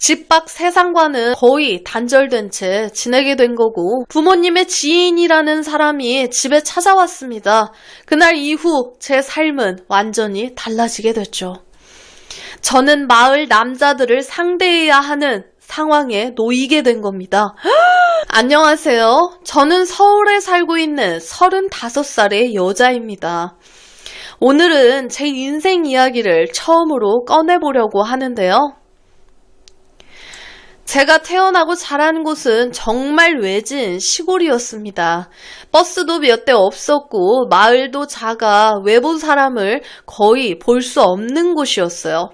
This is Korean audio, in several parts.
집 밖 세상과는 거의 단절된 채 지내게 된 거고 부모님의 지인이라는 사람이 집에 찾아왔습니다. 그날 이후 제 삶은 완전히 달라지게 됐죠. 저는 마을 남자들을 상대해야 하는 상황에 놓이게 된 겁니다. 안녕하세요. 저는 서울에 살고 있는 35살의 여자입니다. 오늘은 제 인생 이야기를 처음으로 꺼내보려고 하는데요. 제가 태어나고 자란 곳은 정말 외진 시골이었습니다. 버스도 몇 대 없었고 마을도 작아 외부 사람을 거의 볼 수 없는 곳이었어요.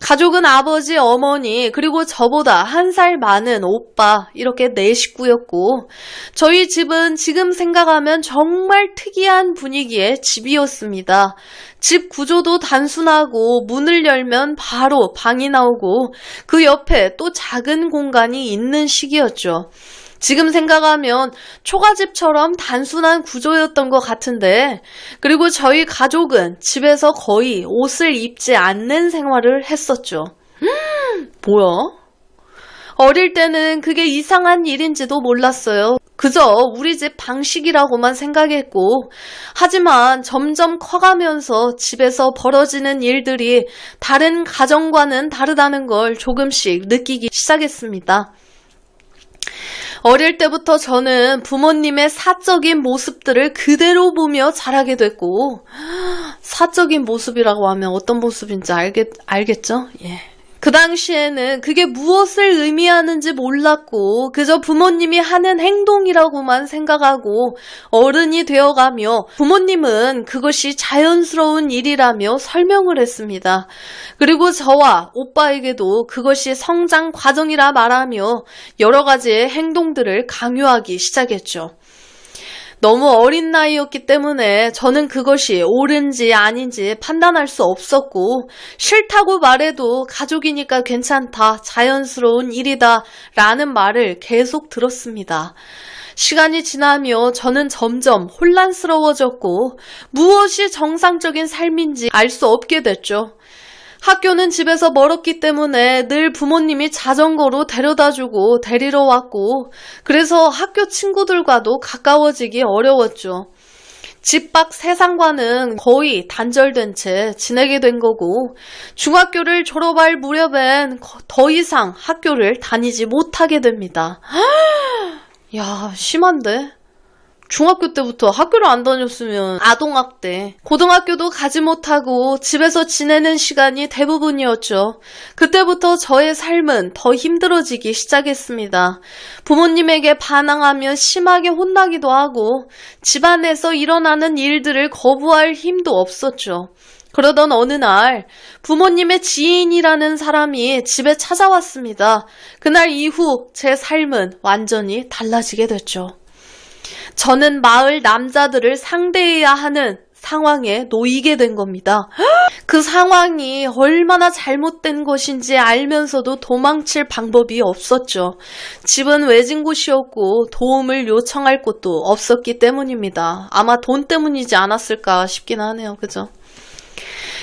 가족은 아버지, 어머니, 그리고 저보다 1살 많은 오빠 이렇게 4식구였고 저희 집은 지금 생각하면 정말 특이한 분위기의 집이었습니다. 집 구조도 단순하고 문을 열면 바로 방이 나오고 그 옆에 또 작은 공간이 있는 식이었죠. 지금 생각하면 초가집처럼 단순한 구조였던 것 같은데, 그리고 저희 가족은 집에서 거의 옷을 입지 않는 생활을 했었죠. 뭐야? 어릴 때는 그게 이상한 일인지도 몰랐어요. 그저 우리 집 방식이라고만 생각했고, 하지만 점점 커가면서 집에서 벌어지는 일들이 다른 가정과는 다르다는 걸 조금씩 느끼기 시작했습니다. 어릴 때부터 저는 부모님의 사적인 모습들을 그대로 보며 자라게 됐고, 사적인 모습이라고 하면 어떤 모습인지 알겠죠? 예. 그 당시에는 그게 무엇을 의미하는지 몰랐고 그저 부모님이 하는 행동이라고만 생각하고 어른이 되어가며 부모님은 그것이 자연스러운 일이라며 설명을 했습니다. 그리고 저와 오빠에게도 그것이 성장 과정이라 말하며 여러 가지의 행동들을 강요하기 시작했죠. 너무 어린 나이였기 때문에 저는 그것이 옳은지 아닌지 판단할 수 없었고 싫다고 말해도 가족이니까 괜찮다, 자연스러운 일이다 라는 말을 계속 들었습니다. 시간이 지나며 저는 점점 혼란스러워졌고 무엇이 정상적인 삶인지 알 수 없게 됐죠. 학교는 집에서 멀었기 때문에 늘 부모님이 자전거로 데려다주고 데리러 왔고 그래서 학교 친구들과도 가까워지기 어려웠죠. 집 밖 세상과는 거의 단절된 채 지내게 된 거고 중학교를 졸업할 무렵엔 더 이상 학교를 다니지 못하게 됩니다. 야, 심한데? 중학교 때부터 학교를 안 다녔으면 아동학대, 고등학교도 가지 못하고 집에서 지내는 시간이 대부분이었죠. 그때부터 저의 삶은 더 힘들어지기 시작했습니다. 부모님에게 반항하며 심하게 혼나기도 하고 집안에서 일어나는 일들을 거부할 힘도 없었죠. 그러던 어느 날 부모님의 지인이라는 사람이 집에 찾아왔습니다. 그날 이후 제 삶은 완전히 달라지게 됐죠. 저는 마을 남자들을 상대해야 하는 상황에 놓이게 된 겁니다. 그 상황이 얼마나 잘못된 것인지 알면서도 도망칠 방법이 없었죠. 집은 외진 곳이었고 도움을 요청할 곳도 없었기 때문입니다. 아마 돈 때문이지 않았을까 싶긴 하네요. 그죠?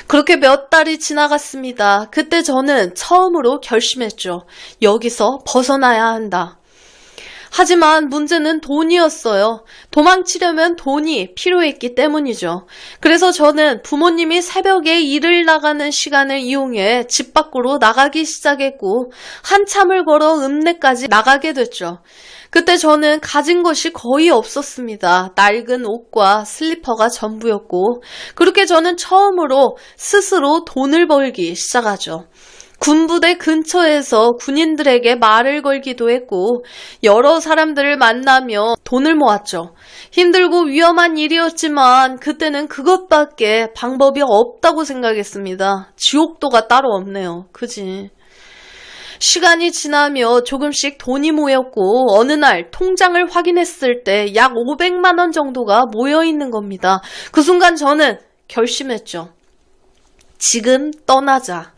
그렇게 몇 달이 지나갔습니다. 그때 저는 처음으로 결심했죠. 여기서 벗어나야 한다. 하지만 문제는 돈이었어요. 도망치려면 돈이 필요했기 때문이죠. 그래서 저는 부모님이 새벽에 일을 나가는 시간을 이용해 집 밖으로 나가기 시작했고 한참을 걸어 읍내까지 나가게 됐죠. 그때 저는 가진 것이 거의 없었습니다. 낡은 옷과 슬리퍼가 전부였고 그렇게 저는 처음으로 스스로 돈을 벌기 시작하죠. 군부대 근처에서 군인들에게 말을 걸기도 했고 여러 사람들을 만나며 돈을 모았죠. 힘들고 위험한 일이었지만 그때는 그것밖에 방법이 없다고 생각했습니다. 지옥도가 따로 없네요. 그지? 시간이 지나며 조금씩 돈이 모였고 어느 날 통장을 확인했을 때 약 500만 원 정도가 모여있는 겁니다. 그 순간 저는 결심했죠. 지금 떠나자.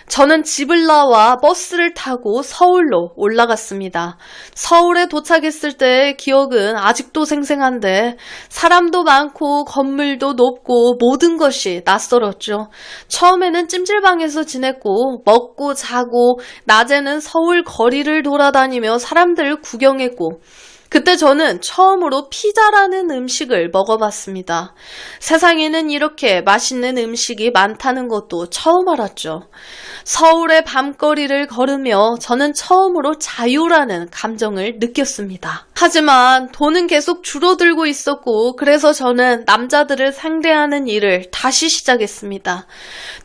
저는 집을 나와 버스를 타고 서울로 올라갔습니다. 서울에 도착했을 때의 기억은 아직도 생생한데 사람도 많고 건물도 높고 모든 것이 낯설었죠. 처음에는 찜질방에서 지냈고 먹고 자고 낮에는 서울 거리를 돌아다니며 사람들을 구경했고 그때 저는 처음으로 피자라는 음식을 먹어봤습니다. 세상에는 이렇게 맛있는 음식이 많다는 것도 처음 알았죠. 서울의 밤거리를 걸으며 저는 처음으로 자유라는 감정을 느꼈습니다. 하지만 돈은 계속 줄어들고 있었고 그래서 저는 남자들을 상대하는 일을 다시 시작했습니다.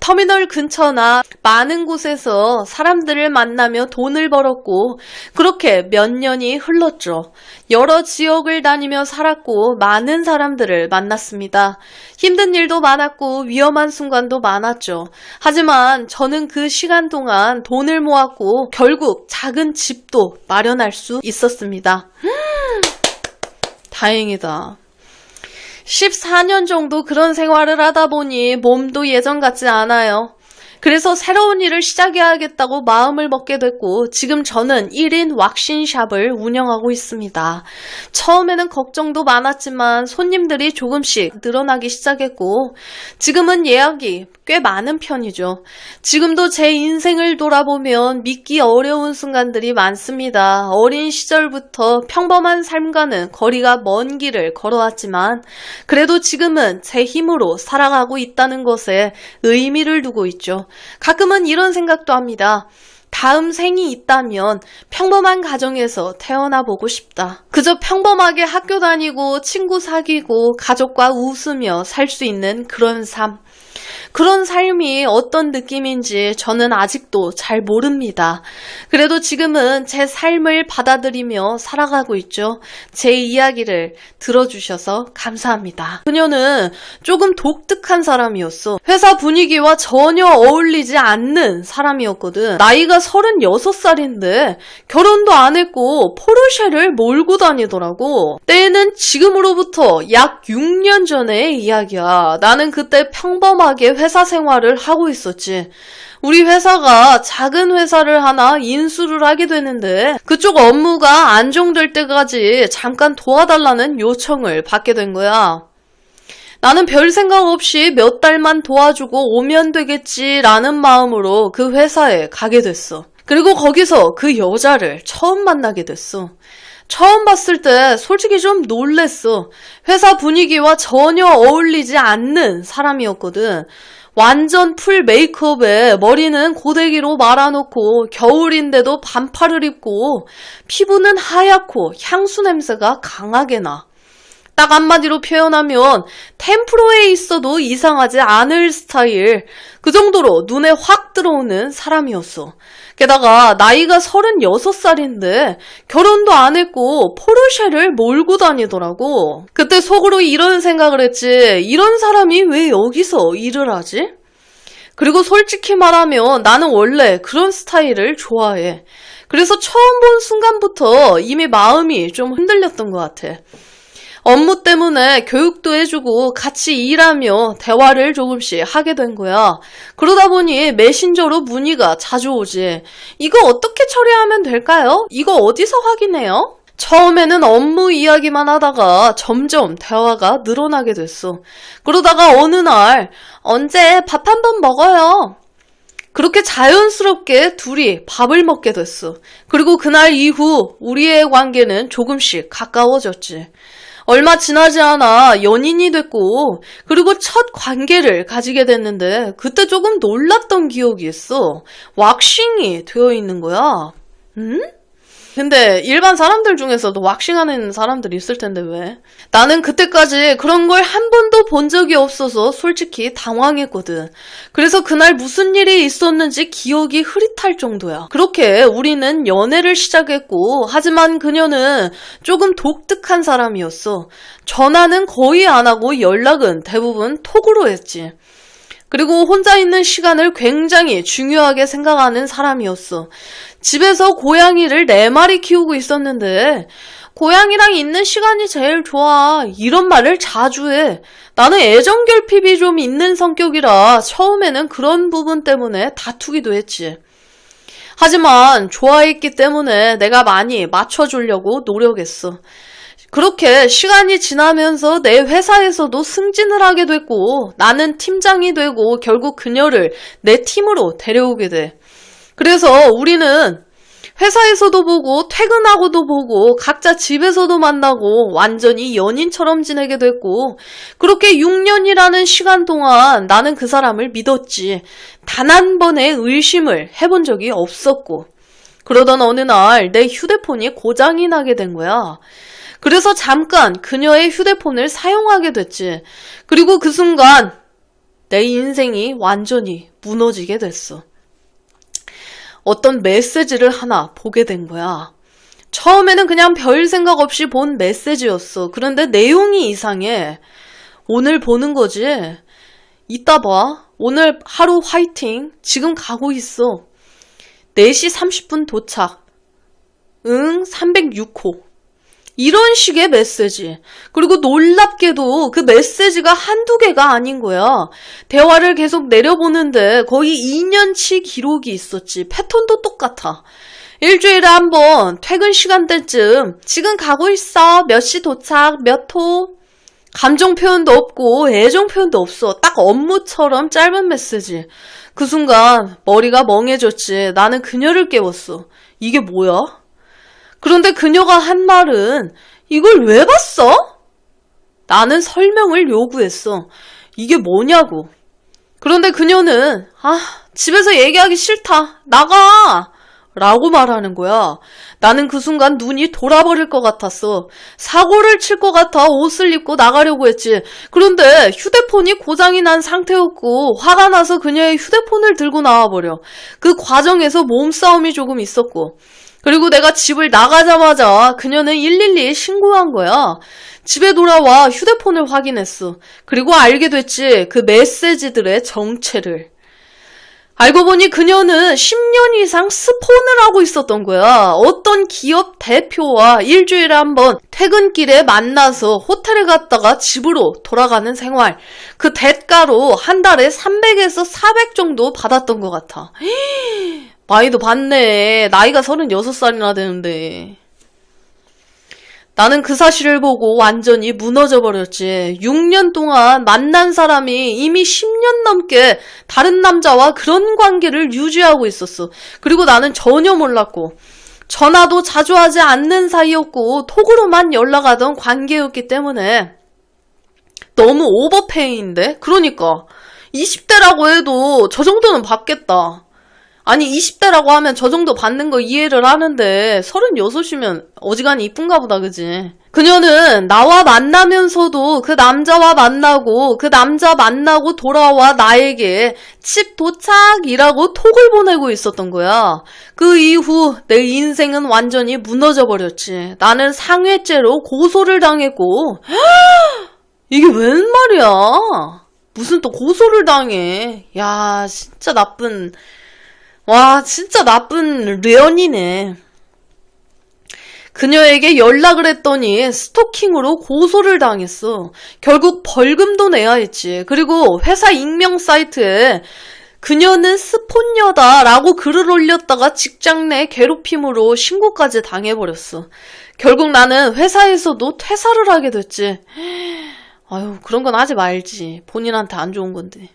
터미널 근처나 많은 곳에서 사람들을 만나며 돈을 벌었고 그렇게 몇 년이 흘렀죠. 여러 지역을 다니며 살았고 많은 사람들을 만났습니다. 힘든 일도 많았고 위험한 순간도 많았죠. 하지만 저는 그 시간 동안 돈을 모았고 결국 작은 집도 마련할 수 있었습니다. 다행이다. 14년 정도 그런 생활을 하다 보니 몸도 예전 같지 않아요. 그래서 새로운 일을 시작해야겠다고 마음을 먹게 됐고 지금 저는 1인 왁싱샵을 운영하고 있습니다. 처음에는 걱정도 많았지만 손님들이 조금씩 늘어나기 시작했고 지금은 예약이 꽤 많은 편이죠. 지금도 제 인생을 돌아보면 믿기 어려운 순간들이 많습니다. 어린 시절부터 평범한 삶과는 거리가 먼 길을 걸어왔지만 그래도 지금은 제 힘으로 살아가고 있다는 것에 의미를 두고 있죠. 가끔은 이런 생각도 합니다. 다음 생이 있다면 평범한 가정에서 태어나 보고 싶다. 그저 평범하게 학교 다니고 친구 사귀고 가족과 웃으며 살 수 있는 그런 삶. 그런 삶이 어떤 느낌인지 저는 아직도 잘 모릅니다. 그래도 지금은 제 삶을 받아들이며 살아가고 있죠. 제 이야기를 들어주셔서 감사합니다. 그녀는 조금 독특한 사람이었어. 회사 분위기와 전혀 어울리지 않는 사람이었거든. 나이가 36살인데 결혼도 안 했고 포르쉐를 몰고 다니더라고. 때는 지금으로부터 약 6년 전의 이야기야. 나는 그때 평범하게 회사 생활을 하고 있었지. 우리 회사가 작은 회사를 하나 인수를 하게 되는데 그쪽 업무가 안정될 때까지 잠깐 도와달라는 요청을 받게 된 거야. 나는 별 생각 없이 몇 달만 도와주고 오면 되겠지라는 마음으로 그 회사에 가게 됐어. 그리고 거기서 그 여자를 처음 만나게 됐어. 처음 봤을 때 솔직히 좀 놀랬어. 회사 분위기와 전혀 어울리지 않는 사람이었거든. 완전 풀 메이크업에 머리는 고데기로 말아놓고 겨울인데도 반팔을 입고 피부는 하얗고 향수 냄새가 강하게 나. 딱 한마디로 표현하면 템프로에 있어도 이상하지 않을 스타일. 그 정도로 눈에 확 들어오는 사람이었어. 게다가 나이가 36살인데 결혼도 안 했고 포르쉐를 몰고 다니더라고. 그때 속으로 이런 생각을 했지. 이런 사람이 왜 여기서 일을 하지? 그리고 솔직히 말하면 나는 원래 그런 스타일을 좋아해. 그래서 처음 본 순간부터 이미 마음이 좀 흔들렸던 것 같아. 업무 때문에 교육도 해주고 같이 일하며 대화를 조금씩 하게 된 거야. 그러다 보니 메신저로 문의가 자주 오지. 이거 어떻게 처리하면 될까요? 이거 어디서 확인해요? 처음에는 업무 이야기만 하다가 점점 대화가 늘어나게 됐어. 그러다가 어느 날 언제 밥 한번 먹어요? 그렇게 자연스럽게 둘이 밥을 먹게 됐어. 그리고 그날 이후 우리의 관계는 조금씩 가까워졌지. 얼마 지나지 않아 연인이 됐고 그리고 첫 관계를 가지게 됐는데 그때 조금 놀랐던 기억이 있어. 왁싱이 되어 있는 거야. 근데 일반 사람들 중에서도 왁싱하는 사람들이 있을 텐데 왜? 나는 그때까지 그런 걸 한 번도 본 적이 없어서 솔직히 당황했거든. 그래서 그날 무슨 일이 있었는지 기억이 흐릿할 정도야. 그렇게 우리는 연애를 시작했고 하지만 그녀는 조금 독특한 사람이었어. 전화는 거의 안 하고 연락은 대부분 톡으로 했지. 그리고 혼자 있는 시간을 굉장히 중요하게 생각하는 사람이었어. 집에서 고양이를 4마리 키우고 있었는데 고양이랑 있는 시간이 제일 좋아. 이런 말을 자주 해. 나는 애정 결핍이 좀 있는 성격이라 처음에는 그런 부분 때문에 다투기도 했지. 하지만 좋아했기 때문에 내가 많이 맞춰주려고 노력했어. 그렇게 시간이 지나면서 내 회사에서도 승진을 하게 됐고 나는 팀장이 되고 결국 그녀를 내 팀으로 데려오게 돼. 그래서 우리는 회사에서도 보고 퇴근하고도 보고 각자 집에서도 만나고 완전히 연인처럼 지내게 됐고 그렇게 6년이라는 시간 동안 나는 그 사람을 믿었지. 단 한 번의 의심을 해본 적이 없었고 그러던 어느 날 내 휴대폰이 고장이 나게 된 거야. 그래서 잠깐 그녀의 휴대폰을 사용하게 됐지. 그리고 그 순간 내 인생이 완전히 무너지게 됐어. 어떤 메시지를 하나 보게 된 거야. 처음에는 그냥 별 생각 없이 본 메시지였어. 그런데 내용이 이상해. 오늘 보는 거지. 이따 봐. 오늘 하루 화이팅. 지금 가고 있어. 4시 30분 도착. 응, 306호. 이런 식의 메시지. 그리고 놀랍게도 그 메시지가 한두 개가 아닌 거야. 대화를 계속 내려보는데 거의 2년치 기록이 있었지. 패턴도 똑같아. 일주일에 한 번 퇴근 시간대쯤 지금 가고 있어. 몇 시 도착, 몇 호. 감정 표현도 없고 애정 표현도 없어. 딱 업무처럼 짧은 메시지. 그 순간 머리가 멍해졌지. 나는 그녀를 깨웠어. 이게 뭐야? 그런데 그녀가 한 말은 이걸 왜 봤어? 나는 설명을 요구했어. 이게 뭐냐고. 그런데 그녀는 집에서 얘기하기 싫다. 나가! 라고 말하는 거야. 나는 그 순간 눈이 돌아버릴 것 같았어. 사고를 칠 것 같아 옷을 입고 나가려고 했지. 그런데 휴대폰이 고장이 난 상태였고 화가 나서 그녀의 휴대폰을 들고 나와버려. 그 과정에서 몸싸움이 조금 있었고 그리고 내가 집을 나가자마자 그녀는 112에 신고한 거야. 집에 돌아와 휴대폰을 확인했어. 그리고 알게 됐지. 그 메시지들의 정체를. 알고 보니 그녀는 10년 이상 스폰을 하고 있었던 거야. 어떤 기업 대표와 일주일에 한 번 퇴근길에 만나서 호텔에 갔다가 집으로 돌아가는 생활. 그 대가로 한 달에 300에서 400 정도 받았던 것 같아. 많이도 받네. 나이가 36살이나 되는데. 나는 그 사실을 보고 완전히 무너져 버렸지. 6년 동안 만난 사람이 이미 10년 넘게 다른 남자와 그런 관계를 유지하고 있었어. 그리고 나는 전혀 몰랐고 전화도 자주 하지 않는 사이였고 톡으로만 연락하던 관계였기 때문에 너무 오버페이인데? 그러니까 20대라고 해도 저 정도는 받겠다. 아니 20대라고 하면 저 정도 받는 거 이해를 하는데 36이면 어지간히 이쁜가 보다 그지? 그녀는 나와 만나면서도 그 남자와 만나고 그 남자 만나고 돌아와 나에게 집 도착이라고 톡을 보내고 있었던 거야. 그 이후 내 인생은 완전히 무너져 버렸지. 나는 상해죄로 고소를 당했고 이게 웬 말이야? 무슨 또 고소를 당해. 야 진짜 나쁜 진짜 나쁜 류연이네. 그녀에게 연락을 했더니 스토킹으로 고소를 당했어. 결국 벌금도 내야 했지. 그리고 회사 익명 사이트에 그녀는 스폰녀다라고 글을 올렸다가 직장 내 괴롭힘으로 신고까지 당해버렸어. 결국 나는 회사에서도 퇴사를 하게 됐지. 아유, 그런 건 하지 말지. 본인한테 안 좋은 건데.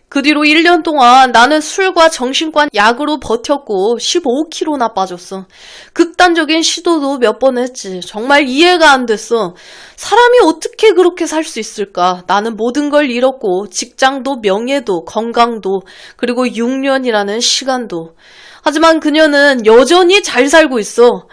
그 뒤로 1년 동안 나는 술과 정신과 약으로 버텼고 15kg나 빠졌어. 극단적인 시도도 몇 번 했지. 정말 이해가 안 됐어. 사람이 어떻게 그렇게 살 수 있을까? 나는 모든 걸 잃었고 직장도 명예도 건강도 그리고 6년이라는 시간도. 하지만 그녀는 여전히 잘 살고 있어.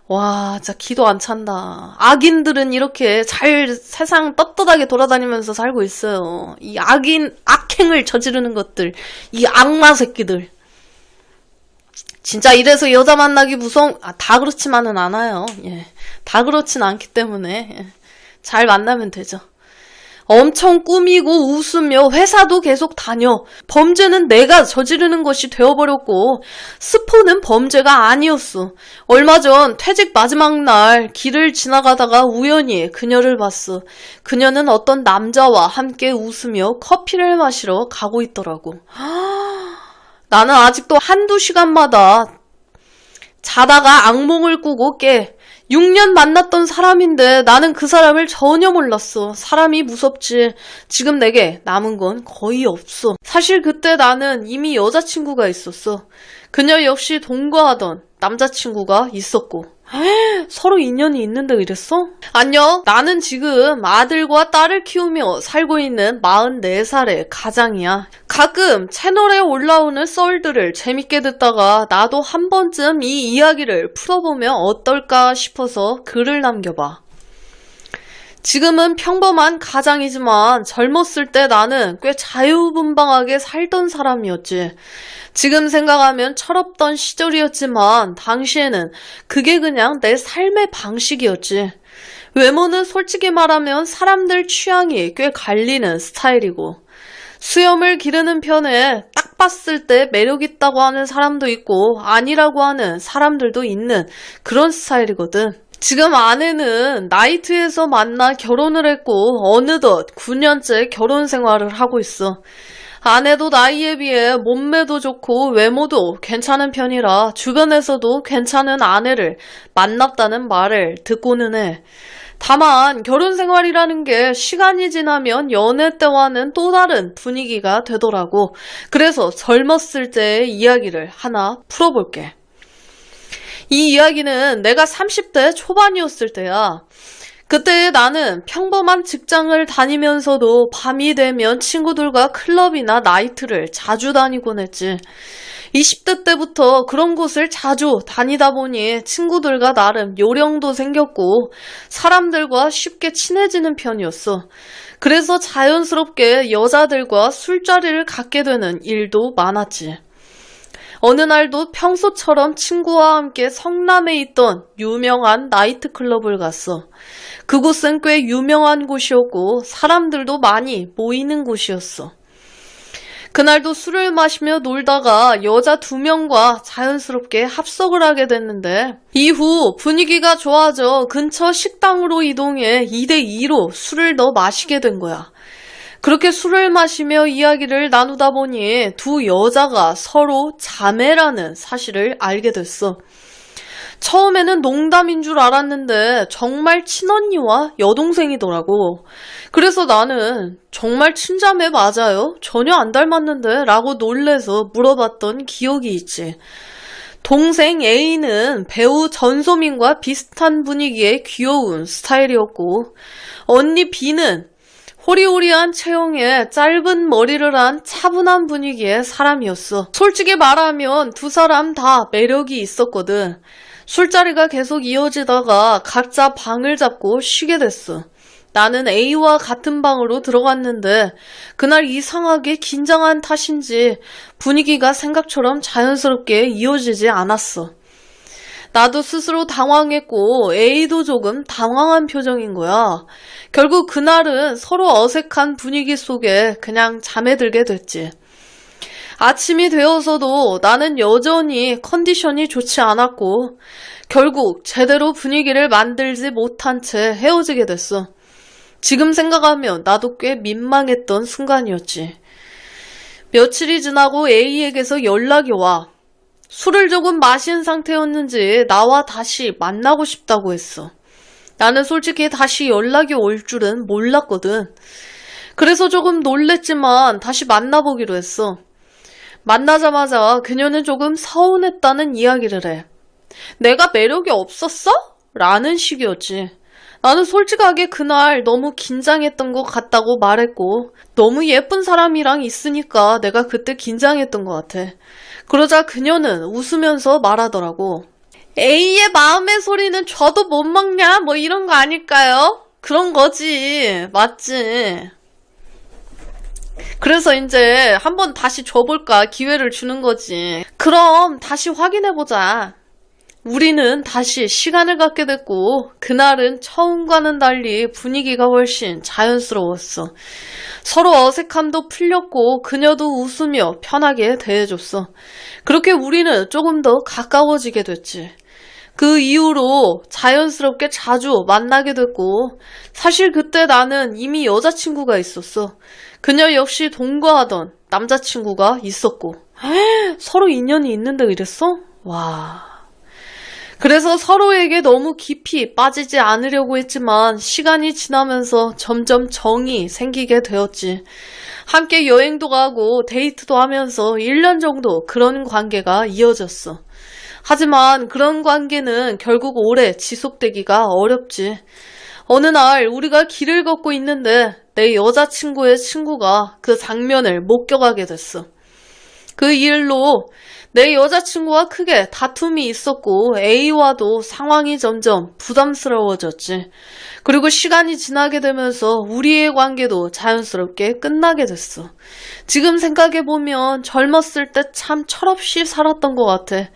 와, 진짜 기도 안 찬다. 악인들은 이렇게 잘 세상 떳떳하게 돌아다니면서 살고 있어요. 이 악행을 저지르는 것들, 이 악마 새끼들. 진짜 이래서 여자 만나기 무서운, 다 그렇지만은 않아요. 예. 다 그렇진 않기 때문에 잘 만나면 되죠. 엄청 꾸미고 웃으며 회사도 계속 다녀. 범죄는 내가 저지르는 것이 되어버렸고 스포는 범죄가 아니었어. 얼마 전 퇴직 마지막 날 길을 지나가다가 우연히 그녀를 봤어. 그녀는 어떤 남자와 함께 웃으며 커피를 마시러 가고 있더라고. 나는 아직도 한두 시간마다 자다가 악몽을 꾸고 깨. 6년 만났던 사람인데 나는 그 사람을 전혀 몰랐어. 사람이 무섭지. 지금 내게 남은 건 거의 없어. 사실 그때 나는 이미 여자친구가 있었어. 그녀 역시 동거하던 남자친구가 있었고. 서로 인연이 있는데 이랬어? 안녕. 나는 지금 아들과 딸을 키우며 살고 있는 44살의 가장이야. 가끔 채널에 올라오는 썰들을 재밌게 듣다가 나도 한 번쯤 이 이야기를 풀어보면 어떨까 싶어서 글을 남겨봐. 지금은 평범한 가장이지만 젊었을 때 나는 꽤 자유분방하게 살던 사람이었지. 지금 생각하면 철없던 시절이었지만 당시에는 그게 그냥 내 삶의 방식이었지. 외모는 솔직히 말하면 사람들 취향이 꽤 갈리는 스타일이고 수염을 기르는 편에 딱 봤을 때 매력 있다고 하는 사람도 있고 아니라고 하는 사람들도 있는 그런 스타일이거든. 지금 아내는 나이트에서 만나 결혼을 했고 어느덧 9년째 결혼 생활을 하고 있어. 아내도 나이에 비해 몸매도 좋고 외모도 괜찮은 편이라 주변에서도 괜찮은 아내를 만났다는 말을 듣고는 해. 다만 결혼 생활이라는 게 시간이 지나면 연애 때와는 또 다른 분위기가 되더라고. 그래서 젊었을 때의 이야기를 하나 풀어볼게. 이 이야기는 내가 30대 초반이었을 때야. 그때 나는 평범한 직장을 다니면서도 밤이 되면 친구들과 클럽이나 나이트를 자주 다니곤 했지. 20대 때부터 그런 곳을 자주 다니다 보니 친구들과 나름 요령도 생겼고 사람들과 쉽게 친해지는 편이었어. 그래서 자연스럽게 여자들과 술자리를 갖게 되는 일도 많았지. 어느 날도 평소처럼 친구와 함께 성남에 있던 유명한 나이트클럽을 갔어. 그곳은 꽤 유명한 곳이었고 사람들도 많이 모이는 곳이었어. 그날도 술을 마시며 놀다가 여자 2명과 자연스럽게 합석을 하게 됐는데 이후 분위기가 좋아져 근처 식당으로 이동해 2대2로 술을 더 마시게 된 거야. 그렇게 술을 마시며 이야기를 나누다 보니 두 여자가 서로 자매라는 사실을 알게 됐어. 처음에는 농담인 줄 알았는데 정말 친언니와 여동생이더라고. 그래서 나는 정말 친자매 맞아요? 전혀 안 닮았는데? 라고 놀래서 물어봤던 기억이 있지. 동생 A는 배우 전소민과 비슷한 분위기의 귀여운 스타일이었고 언니 B는 호리호리한 체형에 짧은 머리를 한 차분한 분위기의 사람이었어. 솔직히 말하면 두 사람 다 매력이 있었거든. 술자리가 계속 이어지다가 각자 방을 잡고 쉬게 됐어. 나는 A와 같은 방으로 들어갔는데 그날 이상하게 긴장한 탓인지 분위기가 생각처럼 자연스럽게 이어지지 않았어. 나도 스스로 당황했고 A도 조금 당황한 표정인 거야. 결국 그날은 서로 어색한 분위기 속에 그냥 잠에 들게 됐지. 아침이 되어서도 나는 여전히 컨디션이 좋지 않았고 결국 제대로 분위기를 만들지 못한 채 헤어지게 됐어. 지금 생각하면 나도 꽤 민망했던 순간이었지. 며칠이 지나고 A에게서 연락이 와. 술을 조금 마신 상태였는지 나와 다시 만나고 싶다고 했어. 나는 솔직히 다시 연락이 올 줄은 몰랐거든. 그래서 조금 놀랬지만 다시 만나보기로 했어. 만나자마자 그녀는 조금 서운했다는 이야기를 해. 내가 매력이 없었어? 라는 식이었지. 나는 솔직하게 그날 너무 긴장했던 것 같다고 말했고 너무 예쁜 사람이랑 있으니까 내가 그때 긴장했던 것 같아. 그러자 그녀는 웃으면서 말하더라고. A의 마음의 소리는 저도 못 먹냐? 뭐 이런 거 아닐까요? 그런 거지. 맞지? 그래서 이제 한번 다시 줘볼까 기회를 주는 거지. 그럼 다시 확인해보자. 우리는 다시 시간을 갖게 됐고 그날은 처음과는 달리 분위기가 훨씬 자연스러웠어. 서로 어색함도 풀렸고 그녀도 웃으며 편하게 대해줬어. 그렇게 우리는 조금 더 가까워지게 됐지. 그 이후로 자연스럽게 자주 만나게 됐고 사실 그때 나는 이미 여자친구가 있었어. 그녀 역시 동거하던 남자친구가 있었고 서로 인연이 있는데 이랬어? 와... 그래서 서로에게 너무 깊이 빠지지 않으려고 했지만 시간이 지나면서 점점 정이 생기게 되었지. 함께 여행도 가고 데이트도 하면서 1년 정도 그런 관계가 이어졌어. 하지만 그런 관계는 결국 오래 지속되기가 어렵지. 어느 날 우리가 길을 걷고 있는데 내 여자친구의 친구가 그 장면을 목격하게 됐어. 그 일로 내 여자친구와 크게 다툼이 있었고 A와도 상황이 점점 부담스러워졌지. 그리고 시간이 지나게 되면서 우리의 관계도 자연스럽게 끝나게 됐어. 지금 생각해보면 젊었을 때 참 철없이 살았던 것 같아.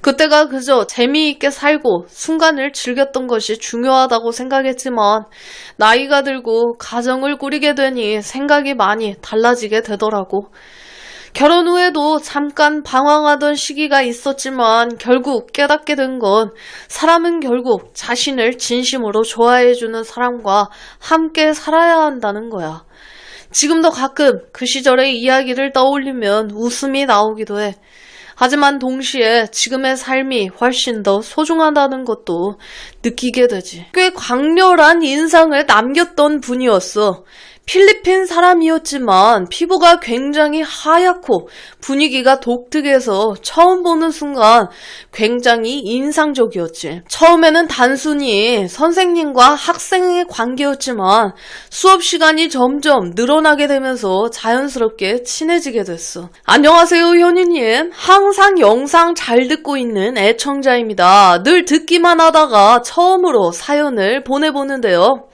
그때가 그저 재미있게 살고 순간을 즐겼던 것이 중요하다고 생각했지만 나이가 들고 가정을 꾸리게 되니 생각이 많이 달라지게 되더라고. 결혼 후에도 잠깐 방황하던 시기가 있었지만 결국 깨닫게 된 건 사람은 결국 자신을 진심으로 좋아해주는 사람과 함께 살아야 한다는 거야. 지금도 가끔 그 시절의 이야기를 떠올리면 웃음이 나오기도 해. 하지만 동시에 지금의 삶이 훨씬 더 소중하다는 것도 느끼게 되지. 꽤 강렬한 인상을 남겼던 분이었어. 필리핀 사람이었지만 피부가 굉장히 하얗고 분위기가 독특해서 처음 보는 순간 굉장히 인상적이었지. 처음에는 단순히 선생님과 학생의 관계였지만 수업 시간이 점점 늘어나게 되면서 자연스럽게 친해지게 됐어. 안녕하세요 현희님. 항상 영상 잘 듣고 있는 애청자입니다. 늘 듣기만 하다가 처음으로 사연을 보내보는데요.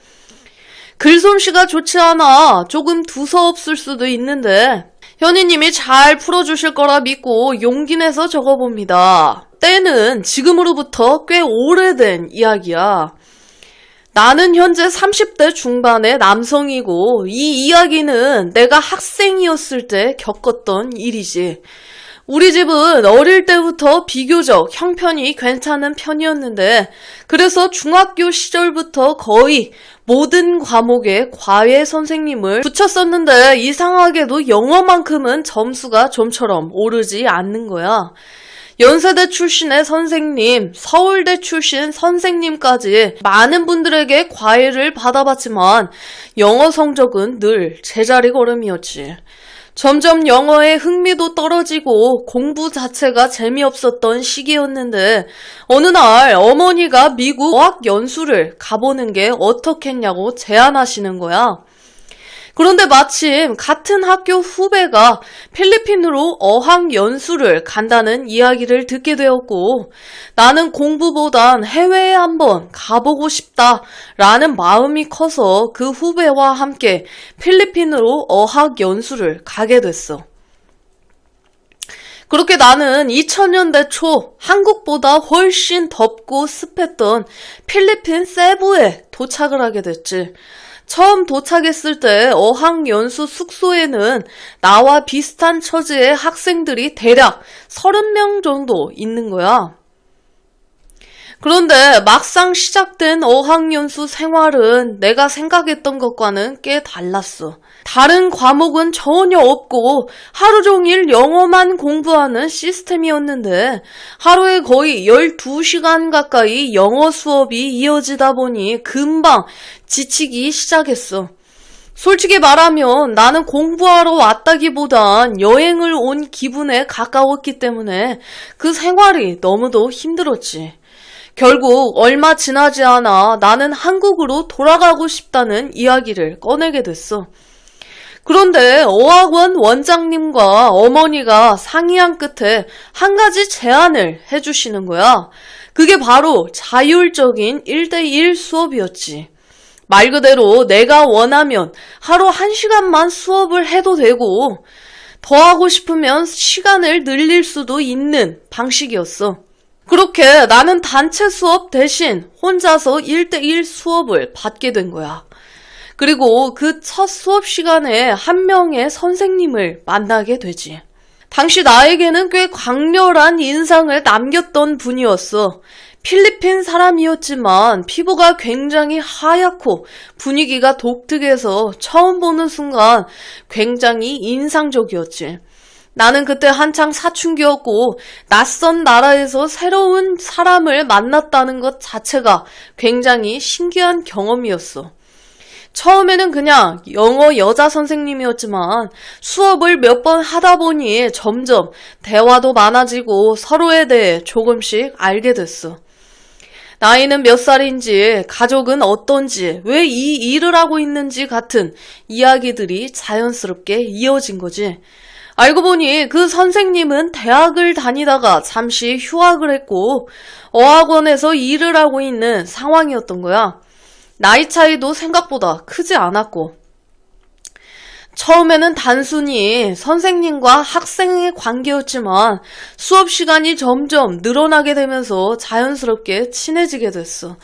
글솜씨가 좋지 않아 조금 두서없을 수도 있는데 현희님이 잘 풀어주실 거라 믿고 용기 내서 적어봅니다. 때는 지금으로부터 꽤 오래된 이야기야. 나는 현재 30대 중반의 남성이고 이 이야기는 내가 학생이었을 때 겪었던 일이지. 우리 집은 어릴 때부터 비교적 형편이 괜찮은 편이었는데 그래서 중학교 시절부터 거의 모든 과목에 과외 선생님을 붙였었는데 이상하게도 영어만큼은 점수가 좀처럼 오르지 않는 거야. 연세대 출신의 선생님, 서울대 출신 선생님까지 많은 분들에게 과외를 받아봤지만 영어 성적은 늘 제자리 걸음이었지. 점점 영어에 흥미도 떨어지고 공부 자체가 재미없었던 시기였는데 어느 날 어머니가 미국 어학 연수를 가보는 게 어떻겠냐고 제안하시는 거야. 그런데 마침 같은 학교 후배가 필리핀으로 어학 연수를 간다는 이야기를 듣게 되었고 나는 공부보단 해외에 한번 가보고 싶다라는 마음이 커서 그 후배와 함께 필리핀으로 어학 연수를 가게 됐어. 그렇게 나는 2000년대 초 한국보다 훨씬 덥고 습했던 필리핀 세부에 도착을 하게 됐지. 처음 도착했을 때 어학연수 숙소에는 나와 비슷한 처지의 학생들이 대략 30명 정도 있는 거야. 그런데 막상 시작된 어학연수 생활은 내가 생각했던 것과는 꽤 달랐어. 다른 과목은 전혀 없고 하루 종일 영어만 공부하는 시스템이었는데 하루에 거의 12시간 가까이 영어 수업이 이어지다 보니 금방 지치기 시작했어. 솔직히 말하면 나는 공부하러 왔다기보단 여행을 온 기분에 가까웠기 때문에 그 생활이 너무도 힘들었지. 결국 얼마 지나지 않아 나는 한국으로 돌아가고 싶다는 이야기를 꺼내게 됐어. 그런데 어학원 원장님과 어머니가 상의한 끝에 한 가지 제안을 해주시는 거야. 그게 바로 자율적인 1대1 수업이었지. 말 그대로 내가 원하면 하루 1시간만 수업을 해도 되고 더 하고 싶으면 시간을 늘릴 수도 있는 방식이었어. 그렇게 나는 단체 수업 대신 혼자서 1대1 수업을 받게 된 거야. 그리고 그 첫 수업 시간에 한 명의 선생님을 만나게 되지. 당시 나에게는 꽤 강렬한 인상을 남겼던 분이었어. 필리핀 사람이었지만 피부가 굉장히 하얗고 분위기가 독특해서 처음 보는 순간 굉장히 인상적이었지. 나는 그때 한창 사춘기였고 낯선 나라에서 새로운 사람을 만났다는 것 자체가 굉장히 신기한 경험이었어. 처음에는 그냥 영어 여자 선생님이었지만 수업을 몇 번 하다 보니 점점 대화도 많아지고 서로에 대해 조금씩 알게 됐어. 나이는 몇 살인지, 가족은 어떤지, 왜 이 일을 하고 있는지 같은 이야기들이 자연스럽게 이어진 거지. 알고 보니 그 선생님은 대학을 다니다가 잠시 휴학을 했고 어학원에서 일을 하고 있는 상황이었던 거야. 나이 차이도 생각보다 크지 않았고 처음에는 단순히 선생님과 학생의 관계였지만 수업 시간이 점점 늘어나게 되면서 자연스럽게 친해지게 됐어.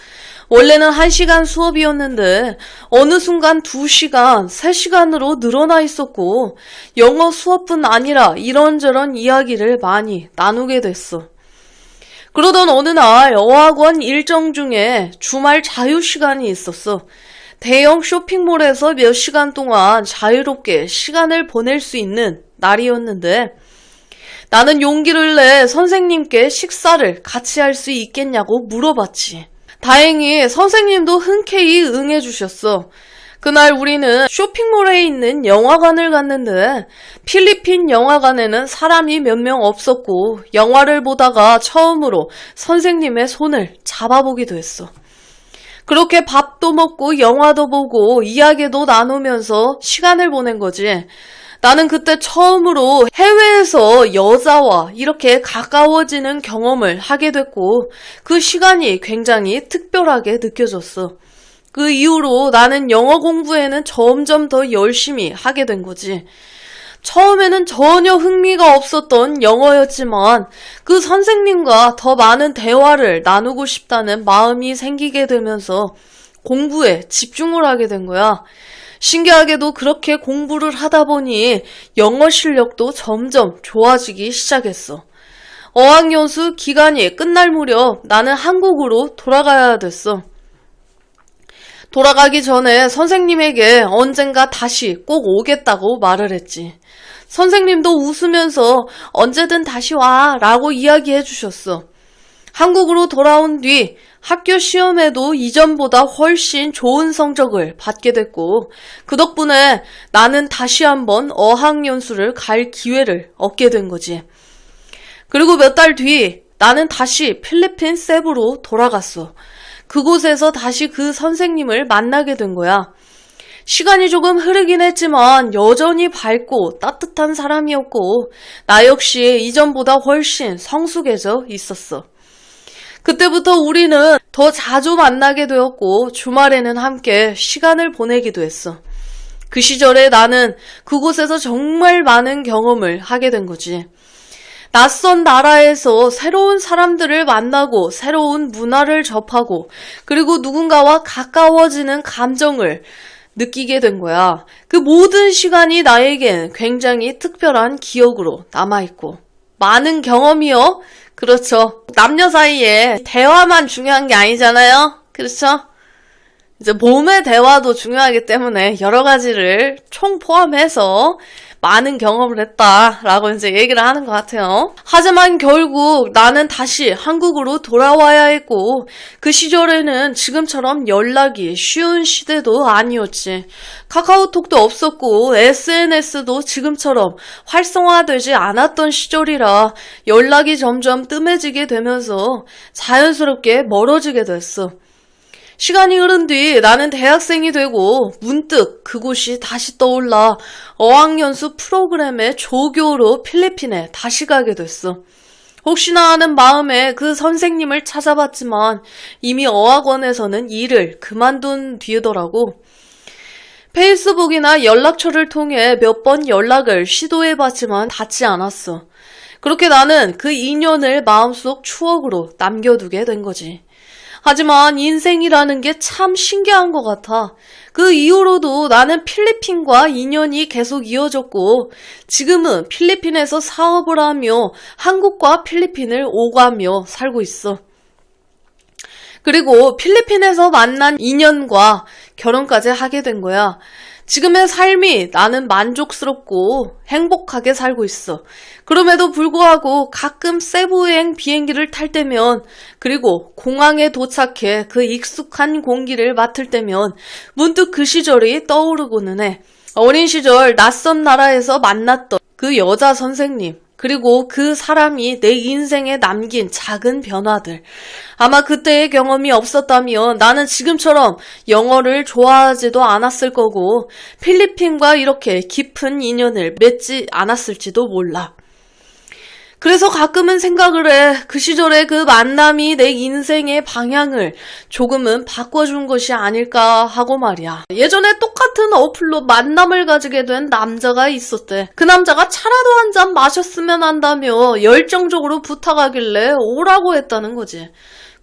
원래는 1시간 수업이었는데 어느 순간 2시간, 3시간으로 늘어나 있었고 영어 수업뿐 아니라 이런저런 이야기를 많이 나누게 됐어. 그러던 어느 날 어학원 일정 중에 주말 자유시간이 있었어. 대형 쇼핑몰에서 몇 시간 동안 자유롭게 시간을 보낼 수 있는 날이었는데 나는 용기를 내 선생님께 식사를 같이 할 수 있겠냐고 물어봤지. 다행히 선생님도 흔쾌히 응해주셨어. 그날 우리는 쇼핑몰에 있는 영화관을 갔는데 필리핀 영화관에는 사람이 몇 명 없었고 영화를 보다가 처음으로 선생님의 손을 잡아보기도 했어. 그렇게 밥도 먹고 영화도 보고 이야기도 나누면서 시간을 보낸 거지. 나는 그때 처음으로 해외에서 여자와 이렇게 가까워지는 경험을 하게 됐고 그 시간이 굉장히 특별하게 느껴졌어. 그 이후로 나는 영어 공부에는 점점 더 열심히 하게 된 거지. 처음에는 전혀 흥미가 없었던 영어였지만 그 선생님과 더 많은 대화를 나누고 싶다는 마음이 생기게 되면서 공부에 집중을 하게 된 거야. 신기하게도 그렇게 공부를 하다 보니 영어 실력도 점점 좋아지기 시작했어. 어학연수 기간이 끝날 무렵 나는 한국으로 돌아가야 됐어. 돌아가기 전에 선생님에게 언젠가 다시 꼭 오겠다고 말을 했지. 선생님도 웃으면서 언제든 다시 와 라고 이야기해 주셨어. 한국으로 돌아온 뒤 학교 시험에도 이전보다 훨씬 좋은 성적을 받게 됐고 그 덕분에 나는 다시 한번 어학연수를 갈 기회를 얻게 된 거지. 그리고 몇 달 뒤 나는 다시 필리핀 세부로 돌아갔어. 그곳에서 다시 그 선생님을 만나게 된 거야. 시간이 조금 흐르긴 했지만 여전히 밝고 따뜻한 사람이었고 나 역시 이전보다 훨씬 성숙해져 있었어. 그때부터 우리는 더 자주 만나게 되었고 주말에는 함께 시간을 보내기도 했어. 그 시절에 나는 그곳에서 정말 많은 경험을 하게 된 거지. 낯선 나라에서 새로운 사람들을 만나고 새로운 문화를 접하고 그리고 누군가와 가까워지는 감정을 느끼게 된 거야. 그 모든 시간이 나에겐 굉장히 특별한 기억으로 남아있고 많은 경험이요. 그렇죠. 남녀 사이에 대화만 중요한 게 아니잖아요. 그렇죠? 이제 몸의 대화도 중요하기 때문에 여러 가지를 총 포함해서 많은 경험을 했다라고 이제 얘기를 하는 것 같아요. 하지만 결국 나는 다시 한국으로 돌아와야 했고 그 시절에는 지금처럼 연락이 쉬운 시대도 아니었지. 카카오톡도 없었고 SNS도 지금처럼 활성화되지 않았던 시절이라 연락이 점점 뜸해지게 되면서 자연스럽게 멀어지게 됐어. 시간이 흐른 뒤 나는 대학생이 되고 문득 그곳이 다시 떠올라 어학연수 프로그램의 조교로 필리핀에 다시 가게 됐어. 혹시나 하는 마음에 그 선생님을 찾아봤지만 이미 어학원에서는 일을 그만둔 뒤더라고. 페이스북이나 연락처를 통해 몇 번 연락을 시도해봤지만 닿지 않았어. 그렇게 나는 그 인연을 마음속 추억으로 남겨두게 된 거지. 하지만 인생이라는 게 참 신기한 것 같아. 그 이후로도 나는 필리핀과 인연이 계속 이어졌고 지금은 필리핀에서 사업을 하며 한국과 필리핀을 오가며 살고 있어. 그리고 필리핀에서 만난 인연과 결혼까지 하게 된 거야. 지금의 삶이 나는 만족스럽고 행복하게 살고 있어. 그럼에도 불구하고 가끔 세부여행 비행기를 탈 때면 그리고 공항에 도착해 그 익숙한 공기를 맡을 때면 문득 그 시절이 떠오르고는 해. 어린 시절 낯선 나라에서 만났던 그 여자 선생님 그리고 그 사람이 내 인생에 남긴 작은 변화들. 아마 그때의 경험이 없었다면 나는 지금처럼 영어를 좋아하지도 않았을 거고 필리핀과 이렇게 깊은 인연을 맺지 않았을지도 몰라. 그래서 가끔은 생각을 해. 그 시절의 그 만남이 내 인생의 방향을 조금은 바꿔준 것이 아닐까 하고 말이야. 예전에 똑같은 어플로 만남을 가지게 된 남자가 있었대. 그 남자가 차라도 한 잔 마셨으면 한다며 열정적으로 부탁하길래 오라고 했다는 거지.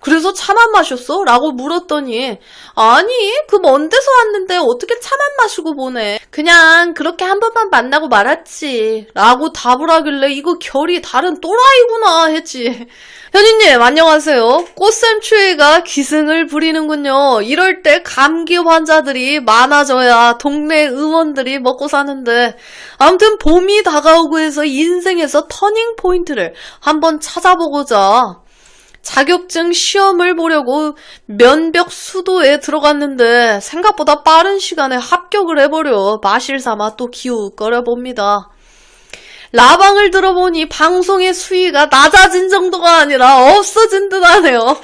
그래서 차만 마셨어? 라고 물었더니 아니 그 먼 데서 왔는데 어떻게 차만 마시고 보내. 그냥 그렇게 한 번만 만나고 말았지 라고 답을 하길래 이거 결이 다른 또라이구나 했지. 현희님 안녕하세요. 꽃샘추위가 기승을 부리는군요. 이럴 때 감기 환자들이 많아져야 동네 의원들이 먹고 사는데 아무튼 봄이 다가오고 해서 인생에서 터닝 포인트를 한번 찾아보고자 자격증 시험을 보려고 면벽 수도에 들어갔는데 생각보다 빠른 시간에 합격을 해버려 마실 삼아 또 기웃거려 봅니다. 라방을 들어보니 방송의 수위가 낮아진 정도가 아니라 없어진 듯 하네요.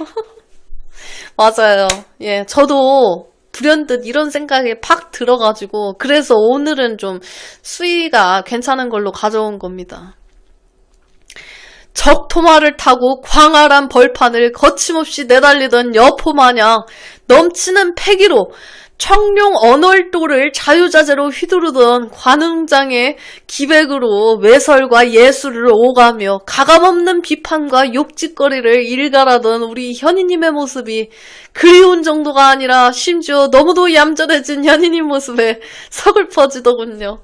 맞아요. 예, 저도 불현듯 이런 생각에 팍 들어가지고 그래서 오늘은 좀 수위가 괜찮은 걸로 가져온 겁니다. 적토마를 타고 광활한 벌판을 거침없이 내달리던 여포마냥 넘치는 패기로 청룡 언월도를 자유자재로 휘두르던 관흥장의 기백으로 외설과 예술을 오가며 가감없는 비판과 욕짓거리를 일갈하던 우리 현희님의 모습이 그리운 정도가 아니라 심지어 너무도 얌전해진 현희님 모습에 서글퍼지더군요.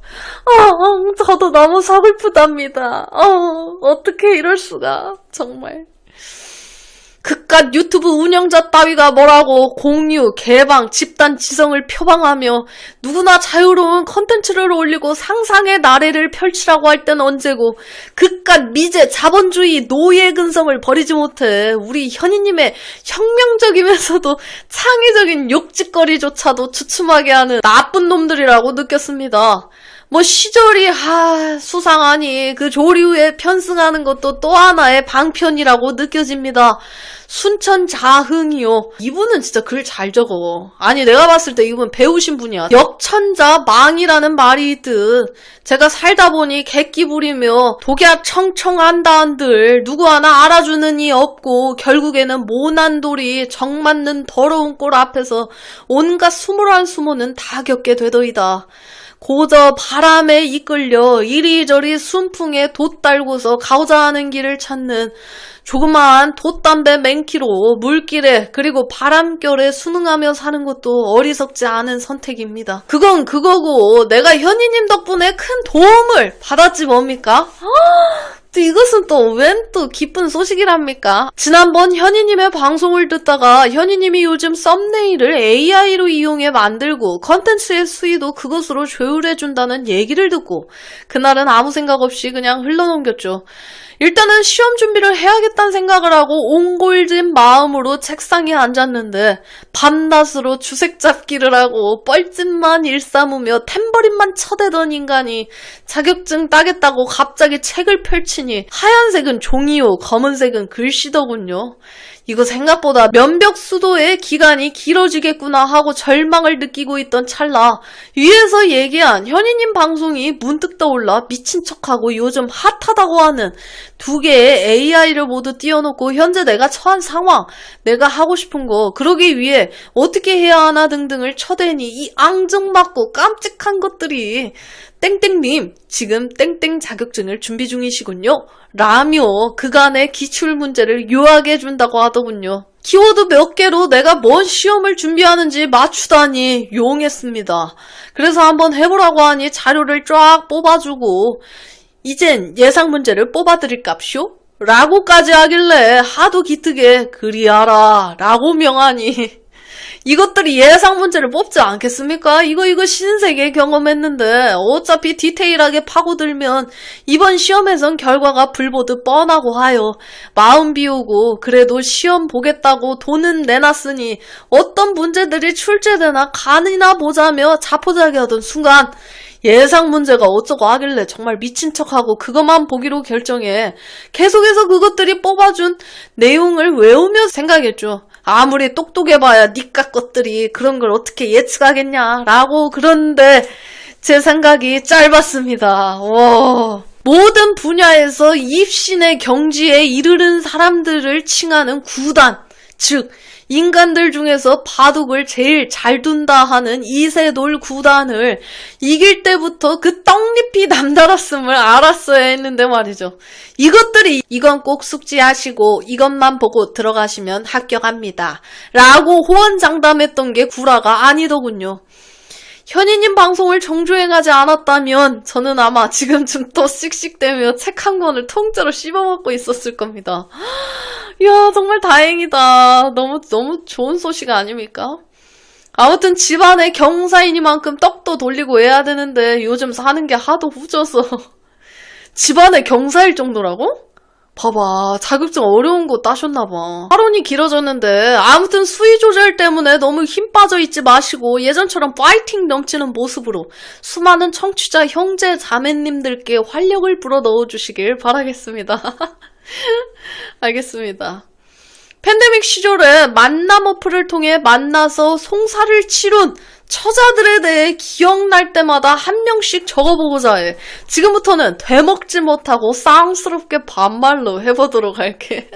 저도 너무 서글프답니다. 어떻게 이럴 수가 정말. 그깟 유튜브 운영자 따위가 뭐라고 공유, 개방, 집단 지성을 표방하며 누구나 자유로운 컨텐츠를 올리고 상상의 나래를 펼치라고 할 땐 언제고 그깟 미제, 자본주의, 노예 근성을 버리지 못해 우리 현희님의 혁명적이면서도 창의적인 욕짓거리조차도 주춤하게 하는 나쁜 놈들이라고 느꼈습니다. 뭐 시절이 수상하니 그 조류에 편승하는 것도 또 하나의 방편이라고 느껴집니다. 순천자흥이요. 이분은 진짜 글 잘 적어. 아니 내가 봤을 때 이분 배우신 분이야. 역천자 망이라는 말이 있듯 제가 살다 보니 객기 부리며 독야 청청한다 한들 누구 하나 알아주는 이 없고 결국에는 모난 돌이 정 맞는 더러운 꼴 앞에서 온갖 수모란 수모는 다 겪게 되더이다. 고저 바람에 이끌려 이리저리 순풍에 돛 달고서 가고자 하는 길을 찾는 조그마한 돛담배 맹키로 물길에 그리고 바람결에 순응하며 사는 것도 어리석지 않은 선택입니다. 그건 그거고 내가 현희님 덕분에 큰 도움을 받았지 뭡니까? 또 이것은 또 웬 또 기쁜 소식이랍니까? 지난번 현희님의 방송을 듣다가 현희님이 요즘 썸네일을 AI로 이용해 만들고 컨텐츠의 수위도 그것으로 조율해준다는 얘기를 듣고 그날은 아무 생각 없이 그냥 흘러넘겼죠. 일단은 시험 준비를 해야겠다는 생각을 하고 옹골진 마음으로 책상에 앉았는데 밤낮으로 주색 잡기를 하고 뻘짓만 일삼으며 탬버린만 쳐대던 인간이 자격증 따겠다고 갑자기 책을 펼치니 하얀색은 종이요 검은색은 글씨더군요. 이거 생각보다 면벽수도의 기간이 길어지겠구나 하고 절망을 느끼고 있던 찰나 위에서 얘기한 현이님 방송이 문득 떠올라 미친 척하고 요즘 핫하다고 하는 두 개의 AI를 모두 띄워놓고 현재 내가 처한 상황, 내가 하고 싶은 거, 그러기 위해 어떻게 해야 하나 등등을 쳐대니 이 앙증맞고 깜찍한 것들이 땡땡님 지금 땡땡 자격증을 준비 중이시군요. 라며 그간의 기출 문제를 요하게 해준다고 하더군요. 키워드 몇 개로 내가 뭔 시험을 준비하는지 맞추다니 용했습니다. 그래서 한번 해보라고 하니 자료를 쫙 뽑아주고 이젠 예상 문제를 뽑아드릴깝쇼? 라고까지 하길래 하도 기특해 그리하라 라고 명하니 이것들이 예상 문제를 뽑지 않겠습니까? 이거 신세계 경험했는데 어차피 디테일하게 파고들면 이번 시험에선 결과가 불보듯 뻔하고 하여 마음 비우고 그래도 시험 보겠다고 돈은 내놨으니 어떤 문제들이 출제되나 간이나 보자며 자포자기하던 순간 예상 문제가 어쩌고 하길래 정말 미친 척하고 그것만 보기로 결정해 계속해서 그것들이 뽑아준 내용을 외우며 생각했죠. 아무리 똑똑해봐야 니까 것들이 그런 걸 어떻게 예측하겠냐 라고. 그런데 제 생각이 짧았습니다. 모든 분야에서 입신의 경지에 이르는 사람들을 칭하는 구단, 즉 인간들 중에서 바둑을 제일 잘 둔다 하는 이세돌 구단을 이길 때부터 그 떡잎이 남달았음을 알았어야 했는데 말이죠. 이것들이 이건 꼭 숙지하시고 이것만 보고 들어가시면 합격합니다. 라고 호언장담했던 게 구라가 아니더군요. 현이님 방송을 정주행하지 않았다면 저는 아마 지금쯤 더 씩씩대며 책 한 권을 통째로 씹어먹고 있었을 겁니다. 이야 정말 다행이다. 너무 좋은 소식 아닙니까? 아무튼 집안에 경사이니만큼 떡도 돌리고 해야 되는데 요즘 사는 게 하도 후져서 집안에 경사일 정도라고? 봐봐 자격증 어려운 거 따셨나봐. 발언이 길어졌는데 아무튼 수위 조절 때문에 너무 힘 빠져 있지 마시고 예전처럼 파이팅 넘치는 모습으로 수많은 청취자 형제 자매님들께 활력을 불어 넣어주시길 바라겠습니다. 알겠습니다. 팬데믹 시절에 만남 어플을 통해 만나서 송사를 치룬 처자들에 대해 기억날 때마다 한 명씩 적어보고자 해. 지금부터는 되먹지 못하고 쌍스럽게 반말로 해보도록 할게.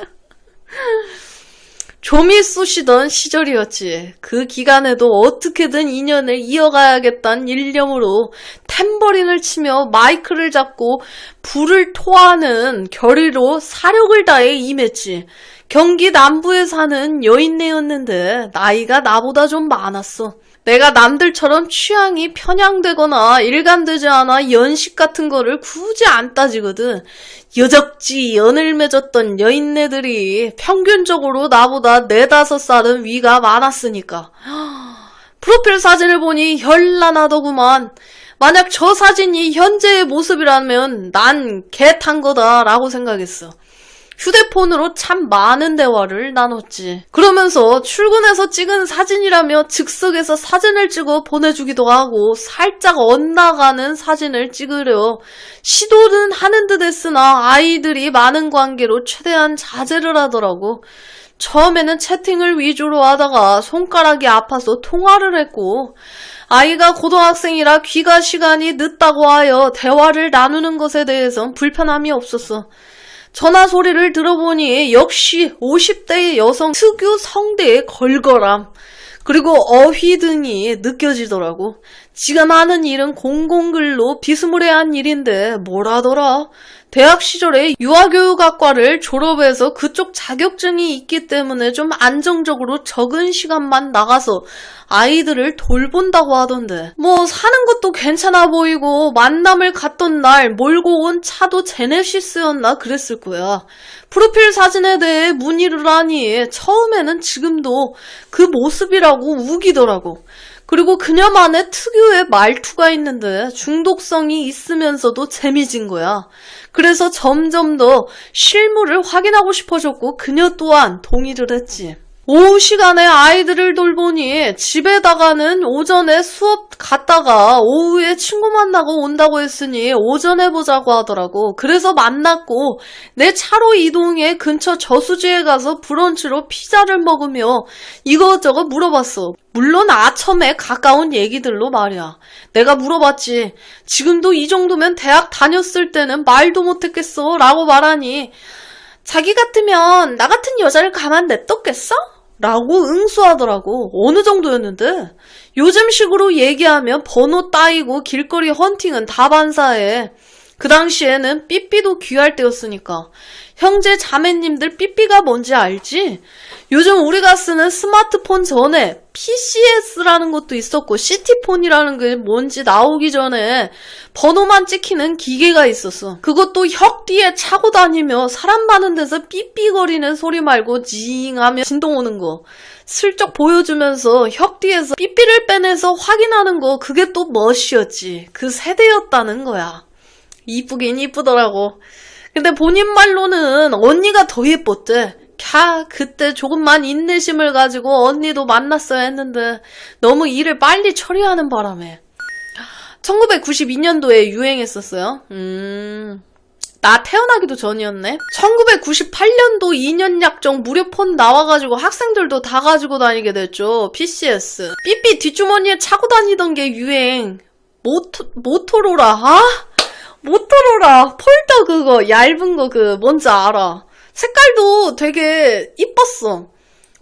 좀이 쑤시던 시절이었지. 그 기간에도 어떻게든 인연을 이어가야겠다는 일념으로 탬버린을 치며 마이크를 잡고 불을 토하는 결의로 사력을 다해 임했지. 경기 남부에 사는 여인네였는데 나이가 나보다 좀 많았어. 내가 남들처럼 취향이 편향되거나 일관되지 않아 연식 같은 거를 굳이 안 따지거든. 여적지 연을 맺었던 여인네들이 평균적으로 나보다 4-5살은 위가 많았으니까. 프로필 사진을 보니 현란하더구만. 만약 저 사진이 현재의 모습이라면 난 개 탄 거다 라고 생각했어. 휴대폰으로 참 많은 대화를 나눴지. 그러면서 출근해서 찍은 사진이라며 즉석에서 사진을 찍어 보내주기도 하고 살짝 엇나가는 사진을 찍으려 시도는 하는 듯 했으나 아이들이 많은 관계로 최대한 자제를 하더라고. 처음에는 채팅을 위주로 하다가 손가락이 아파서 통화를 했고 아이가 고등학생이라 귀가 시간이 늦다고 하여 대화를 나누는 것에 대해선 불편함이 없었어. 전화 소리를 들어보니 역시 50대의 여성 특유 성대의 걸걸함 그리고 어휘 등이 느껴지더라고. 지금 하는 일은 공공근로 비스무리한 일인데 뭐라더라? 대학 시절에 유아교육학과를 졸업해서 그쪽 자격증이 있기 때문에 좀 안정적으로 적은 시간만 나가서 아이들을 돌본다고 하던데 뭐 사는 것도 괜찮아 보이고 만남을 갔던 날 몰고 온 차도 제네시스였나 그랬을 거야. 프로필 사진에 대해 문의를 하니 처음에는 지금도 그 모습이라고 우기더라고. 그리고 그녀만의 특유의 말투가 있는데 중독성이 있으면서도 재미진 거야. 그래서 점점 더 실물을 확인하고 싶어졌고 그녀 또한 동의를 했지. 오후 시간에 아이들을 돌보니 집에다가는 오전에 수업 갔다가 오후에 친구 만나고 온다고 했으니 오전에 보자고 하더라고. 그래서 만났고 내 차로 이동해 근처 저수지에 가서 브런치로 피자를 먹으며 이것저것 물어봤어. 물론 아첨에 가까운 얘기들로 말이야. 내가 물어봤지. 지금도 이 정도면 대학 다녔을 때는 말도 못했겠어 라고 말하니 자기 같으면 나 같은 여자를 가만 냅뒀겠어? 라고 응수하더라고. 어느 정도였는데? 요즘식으로 얘기하면 번호 따이고 길거리 헌팅은 다 반사해. 그 당시에는 삐삐도 귀할 때였으니까. 형제 자매님들 삐삐가 뭔지 알지? 요즘 우리가 쓰는 스마트폰 전에 PCS라는 것도 있었고 시티폰이라는 게 뭔지 나오기 전에 번호만 찍히는 기계가 있었어. 그것도 혁 뒤에 차고 다니며 사람 많은 데서 삐삐거리는 소리 말고 징하며 진동 오는 거 슬쩍 보여주면서 혁 뒤에서 삐삐를 빼내서 확인하는 거 그게 또 멋이었지. 그 세대였다는 거야. 이쁘긴 이쁘더라고. 근데 본인 말로는 언니가 더 예뻤대. 그때 조금만 인내심을 가지고 언니도 만났어야 했는데 너무 일을 빨리 처리하는 바람에 1992년도에 유행했었어요. 나 태어나기도 전이었네. 1998년도 2년 약정 무료폰 나와가지고 학생들도 다 가지고 다니게 됐죠. PCS. 삐삐 뒷주머니에 차고 다니던 게 유행. 모토로라. 모토로라. 폴더 그거 얇은 거 뭔지 알아. 색깔도 되게 이뻤어.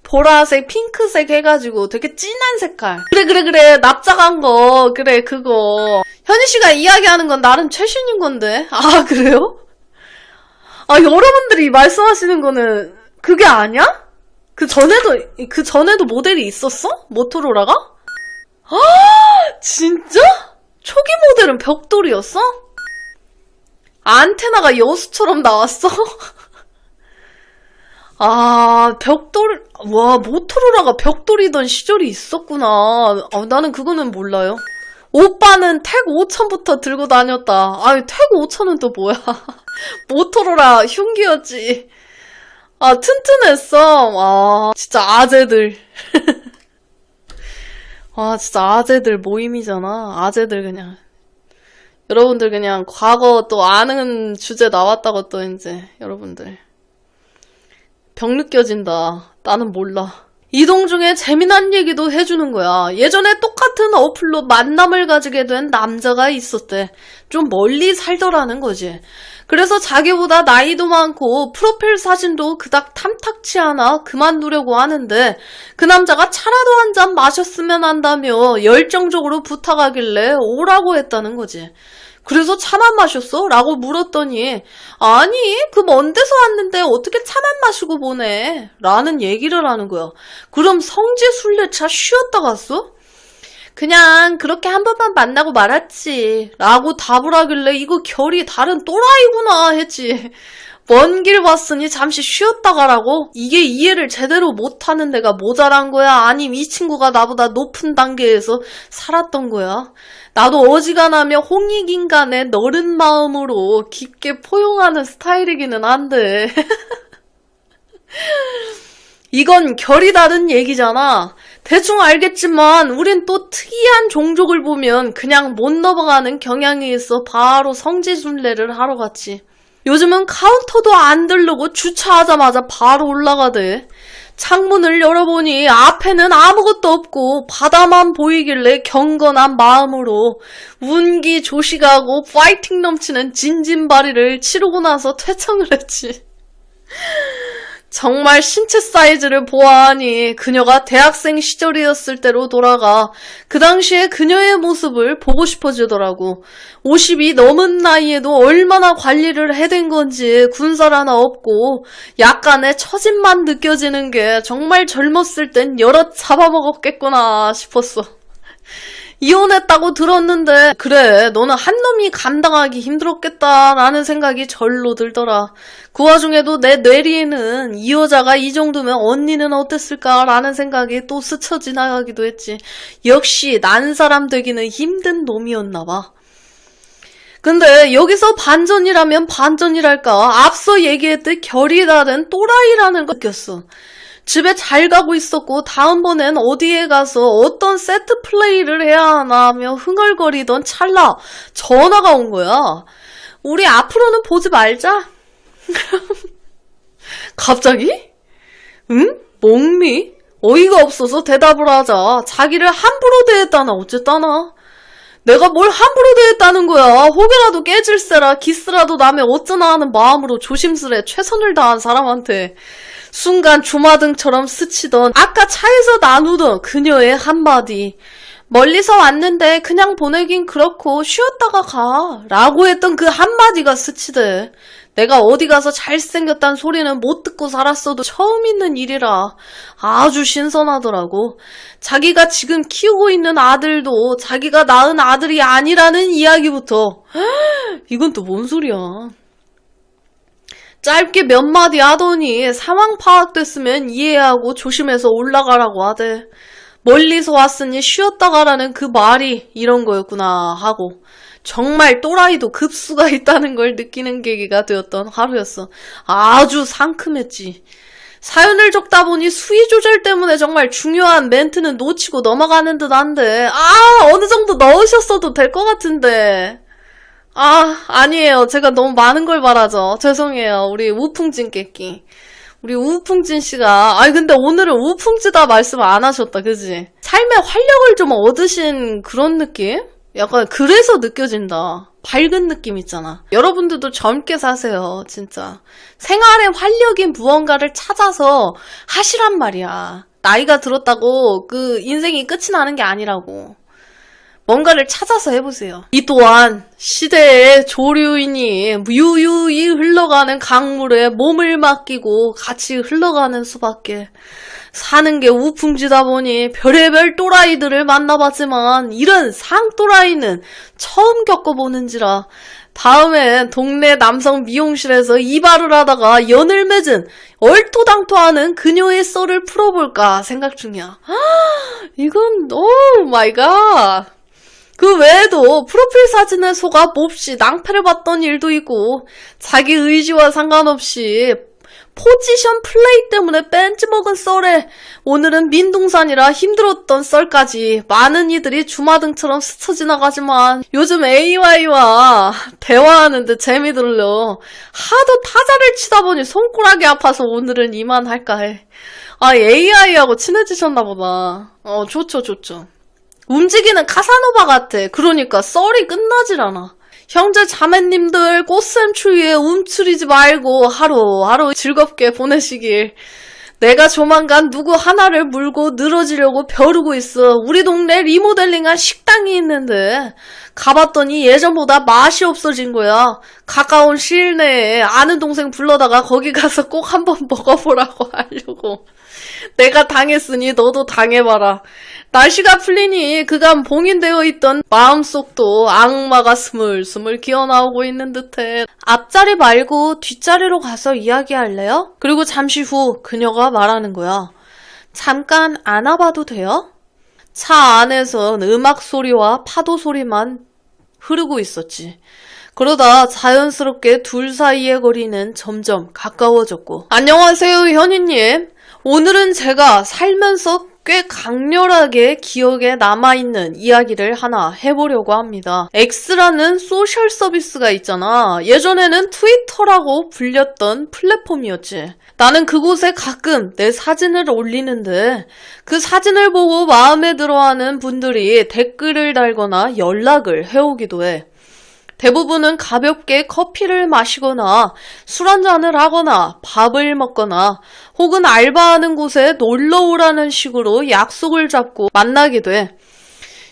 보라색, 핑크색 해가지고 되게 진한 색깔. 그래. 납작한 거. 그래, 그거. 현희 씨가 이야기하는 건 나름 최신인 건데. 아, 그래요? 여러분들이 말씀하시는 거는 그게 아니야? 그 전에도 모델이 있었어? 모토로라가? 진짜? 초기 모델은 벽돌이었어? 안테나가 여수처럼 나왔어? 모토로라가 벽돌이던 시절이 있었구나. 나는 그거는 몰라요. 오빠는 택 5000부터 들고 다녔다. 택 5000은 또 뭐야. 모토로라 흉기였지. 튼튼했어. 진짜 아재들. 진짜 아재들 모임이잖아. 아재들 그냥. 여러분들 그냥 과거 또 아는 주제 나왔다고 또 이제 여러분들. 병 느껴진다. 나는 몰라. 이동 중에 재미난 얘기도 해주는 거야. 예전에 똑같은 어플로 만남을 가지게 된 남자가 있었대. 좀 멀리 살더라는 거지. 그래서 자기보다 나이도 많고 프로필 사진도 그닥 탐탁치 않아 그만두려고 하는데 그 남자가 차라도 한 잔 마셨으면 한다며 열정적으로 부탁하길래 오라고 했다는 거지. 그래서 차만 마셨어? 라고 물었더니 아니 그 먼 데서 왔는데 어떻게 차만 마시고 보내? 라는 얘기를 하는 거야. 그럼 성지 순례차 쉬었다 갔어? 그냥 그렇게 한 번만 만나고 말았지 라고 답을 하길래 이거 결이 다른 또라이구나 했지. 먼 길 왔으니 잠시 쉬었다 가라고? 이게 이해를 제대로 못하는 데가 모자란 거야? 아님 이 친구가 나보다 높은 단계에서 살았던 거야? 나도 어지간하며 홍익인간의 너른 마음으로 깊게 포용하는 스타일이기는 한데 이건 결이 다른 얘기잖아. 대충 알겠지만 우린 또 특이한 종족을 보면 그냥 못 넘어가는 경향이 있어 바로 성지순례를 하러 갔지. 요즘은 카운터도 안 들르고 주차하자마자 바로 올라가대. 창문을 열어보니 앞에는 아무것도 없고 바다만 보이길래 경건한 마음으로 운기 조식하고 파이팅 넘치는 진진바리를 치르고 나서 퇴청을 했지. 정말 신체 사이즈를 보아하니 그녀가 대학생 시절이었을 때로 돌아가 그 당시에 그녀의 모습을 보고 싶어지더라고. 50이 넘은 나이에도 얼마나 관리를 해댄 건지 군살 하나 없고 약간의 처짐만 느껴지는 게 정말 젊었을 땐 여럿 잡아먹었겠구나 싶었어. 이혼했다고 들었는데 그래 너는 한 놈이 감당하기 힘들었겠다라는 생각이 절로 들더라. 그 와중에도 내 뇌리에는 이 여자가 이 정도면 언니는 어땠을까라는 생각이 또 스쳐 지나가기도 했지. 역시 난 사람 되기는 힘든 놈이었나 봐. 근데 여기서 반전이라면 반전이랄까. 앞서 얘기했듯 결이 다른 또라이라는 걸 느꼈어. 집에 잘 가고 있었고 다음번엔 어디에 가서 어떤 세트 플레이를 해야 하나 하며 흥얼거리던 찰나 전화가 온 거야. 우리 앞으로는 보지 말자. 갑자기? 응? 멍미? 어이가 없어서 대답을 하자. 자기를 함부로 대했다나 어쨌다나. 내가 뭘 함부로 대했다는 거야. 혹여라도 깨질세라 기스라도 나면 어쩌나 하는 마음으로 조심스레 최선을 다한 사람한테 순간 주마등처럼 스치던 아까 차에서 나누던 그녀의 한마디. 멀리서 왔는데 그냥 보내긴 그렇고 쉬었다가 가 라고 했던 그 한마디가 스치대. 내가 어디 가서 잘생겼단 소리는 못 듣고 살았어도 처음 있는 일이라 아주 신선하더라고. 자기가 지금 키우고 있는 아들도 자기가 낳은 아들이 아니라는 이야기부터. 이건 또 뭔 소리야. 짧게 몇 마디 하더니 상황 파악됐으면 이해하고 조심해서 올라가라고 하대. 멀리서 왔으니 쉬었다 가라는 그 말이 이런 거였구나 하고 정말 또라이도 급수가 있다는 걸 느끼는 계기가 되었던 하루였어. 아주 상큼했지. 사연을 적다 보니 수위 조절 때문에 정말 중요한 멘트는 놓치고 넘어가는 듯 한데 어느 정도 넣으셨어도 될 것 같은데. 아니에요. 제가 너무 많은 걸 말하죠. 죄송해요. 우리 우풍진 깨끼. 우리 우풍진 씨가 근데 오늘은 우풍지다 말씀 안 하셨다. 그지? 삶의 활력을 좀 얻으신 그런 느낌? 약간 그래서 느껴진다. 밝은 느낌 있잖아. 여러분들도 젊게 사세요. 진짜. 생활의 활력인 무언가를 찾아서 하시란 말이야. 나이가 들었다고 그 인생이 끝이 나는 게 아니라고. 뭔가를 찾아서 해보세요. 이 또한 시대의 조류인이 유유히 흘러가는 강물에 몸을 맡기고 같이 흘러가는 수밖에. 사는 게 우풍지다 보니 별의별 또라이들을 만나봤지만 이런 상또라이는 처음 겪어보는지라. 다음엔 동네 남성 미용실에서 이발을 하다가 연을 맺은 얼토당토하는 그녀의 썰을 풀어볼까 생각 중이야. 이건 오 마이 갓. 그 외에도 프로필 사진에 속아 몹시 낭패를 봤던 일도 있고 자기 의지와 상관없이 포지션 플레이 때문에 벤치 먹은 썰에 오늘은 민둥산이라 힘들었던 썰까지 많은 이들이 주마등처럼 스쳐 지나가지만 요즘 AI와 대화하는데 재미 들려 하도 타자를 치다 보니 손가락이 아파서 오늘은 이만할까 해. AI하고 친해지셨나 보다. 좋죠. 움직이는 카사노바 같아. 그러니까 썰이 끝나질 않아. 형제 자매님들 꽃샘 추위에 움츠리지 말고 하루하루 즐겁게 보내시길. 내가 조만간 누구 하나를 물고 늘어지려고 벼르고 있어. 우리 동네 리모델링한 식당이 있는데 가봤더니 예전보다 맛이 없어진 거야. 가까운 시일 내에 아는 동생 불러다가 거기 가서 꼭 한번 먹어보라고 하려고. 내가 당했으니 너도 당해봐라. 날씨가 풀리니 그간 봉인되어 있던 마음속도 악마가 스물스물 기어나오고 있는 듯해. 앞자리 말고 뒷자리로 가서 이야기할래요? 그리고 잠시 후 그녀가 말하는 거야. 잠깐 안아봐도 돼요? 차 안에선 음악 소리와 파도 소리만 흐르고 있었지. 그러다 자연스럽게 둘 사이의 거리는 점점 가까워졌고. 안녕하세요, 현이님. 오늘은 제가 살면서 꽤 강렬하게 기억에 남아있는 이야기를 하나 해보려고 합니다. X라는 소셜 서비스가 있잖아. 예전에는 트위터라고 불렸던 플랫폼이었지. 나는 그곳에 가끔 내 사진을 올리는데 그 사진을 보고 마음에 들어하는 분들이 댓글을 달거나 연락을 해오기도 해. 대부분은 가볍게 커피를 마시거나 술 한잔을 하거나 밥을 먹거나 혹은 알바하는 곳에 놀러 오라는 식으로 약속을 잡고 만나게 돼.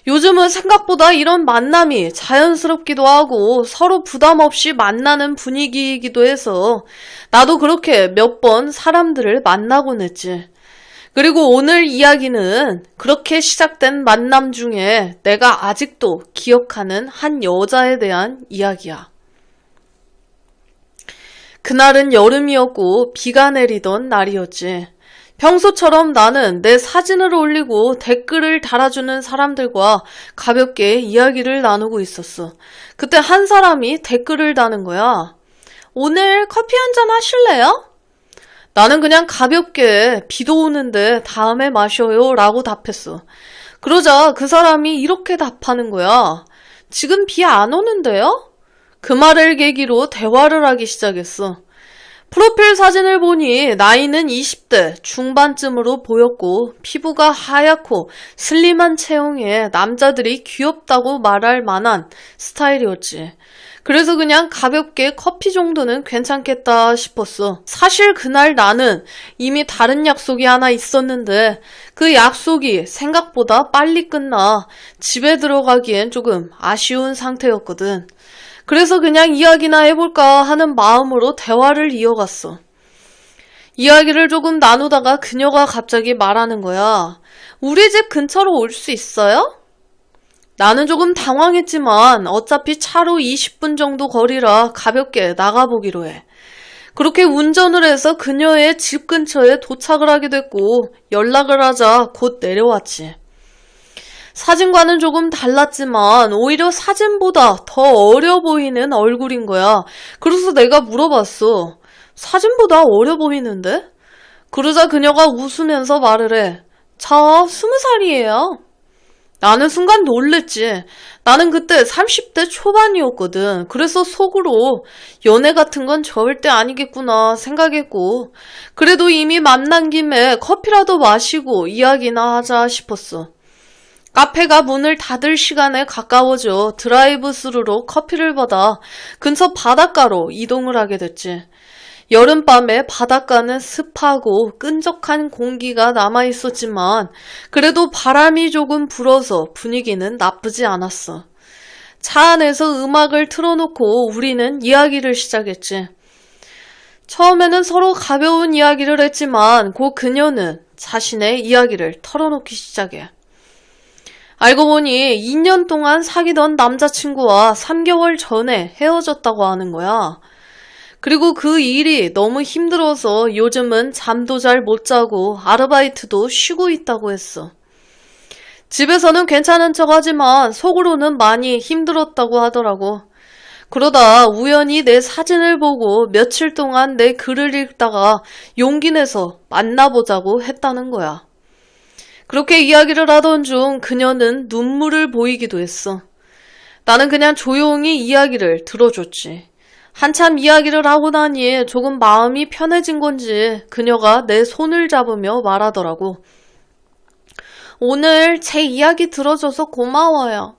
요즘은 생각보다 이런 만남이 자연스럽기도 하고 서로 부담 없이 만나는 분위기이기도 해서 나도 그렇게 몇 번 사람들을 만나곤 했지. 그리고 오늘 이야기는 그렇게 시작된 만남 중에 내가 아직도 기억하는 한 여자에 대한 이야기야. 그날은 여름이었고 비가 내리던 날이었지. 평소처럼 나는 내 사진을 올리고 댓글을 달아주는 사람들과 가볍게 이야기를 나누고 있었어. 그때 한 사람이 댓글을 다는 거야. 오늘 커피 한잔 하실래요? 나는 그냥 가볍게 비도 오는데 다음에 마셔요 라고 답했어. 그러자 그 사람이 이렇게 답하는 거야. 지금 비 안 오는데요? 그 말을 계기로 대화를 하기 시작했어. 프로필 사진을 보니 나이는 20대 중반쯤으로 보였고 피부가 하얗고 슬림한 체형에 남자들이 귀엽다고 말할 만한 스타일이었지. 그래서 그냥 가볍게 커피 정도는 괜찮겠다 싶었어. 사실 그날 나는 이미 다른 약속이 하나 있었는데 그 약속이 생각보다 빨리 끝나 집에 들어가기엔 조금 아쉬운 상태였거든. 그래서 그냥 이야기나 해볼까 하는 마음으로 대화를 이어갔어. 이야기를 조금 나누다가 그녀가 갑자기 말하는 거야. 우리 집 근처로 올 수 있어요? 나는 조금 당황했지만 어차피 차로 20분 정도 거리라 가볍게 나가보기로 해. 그렇게 운전을 해서 그녀의 집 근처에 도착을 하게 됐고 연락을 하자 곧 내려왔지. 사진과는 조금 달랐지만 오히려 사진보다 더 어려 보이는 얼굴인 거야. 그래서 내가 물어봤어. 사진보다 어려 보이는데? 그러자 그녀가 웃으면서 말을 해. 저 20살이에요. 나는 순간 놀랬지. 나는 그때 30대 초반이었거든. 그래서 속으로 연애 같은 건 절대 아니겠구나 생각했고 그래도 이미 만난 김에 커피라도 마시고 이야기나 하자 싶었어. 카페가 문을 닫을 시간에 가까워져 드라이브 스루로 커피를 받아 근처 바닷가로 이동을 하게 됐지. 여름밤에 바닷가는 습하고 끈적한 공기가 남아있었지만 그래도 바람이 조금 불어서 분위기는 나쁘지 않았어. 차 안에서 음악을 틀어놓고 우리는 이야기를 시작했지. 처음에는 서로 가벼운 이야기를 했지만 곧 그녀는 자신의 이야기를 털어놓기 시작해. 알고 보니 2년 동안 사귀던 남자친구와 3개월 전에 헤어졌다고 하는 거야. 그리고 그 일이 너무 힘들어서 요즘은 잠도 잘 못 자고 아르바이트도 쉬고 있다고 했어. 집에서는 괜찮은 척하지만 속으로는 많이 힘들었다고 하더라고. 그러다 우연히 내 사진을 보고 며칠 동안 내 글을 읽다가 용기 내서 만나보자고 했다는 거야. 그렇게 이야기를 하던 중 그녀는 눈물을 보이기도 했어. 나는 그냥 조용히 이야기를 들어줬지. 한참 이야기를 하고 나니 조금 마음이 편해진 건지 그녀가 내 손을 잡으며 말하더라고. 오늘 제 이야기 들어줘서 고마워요.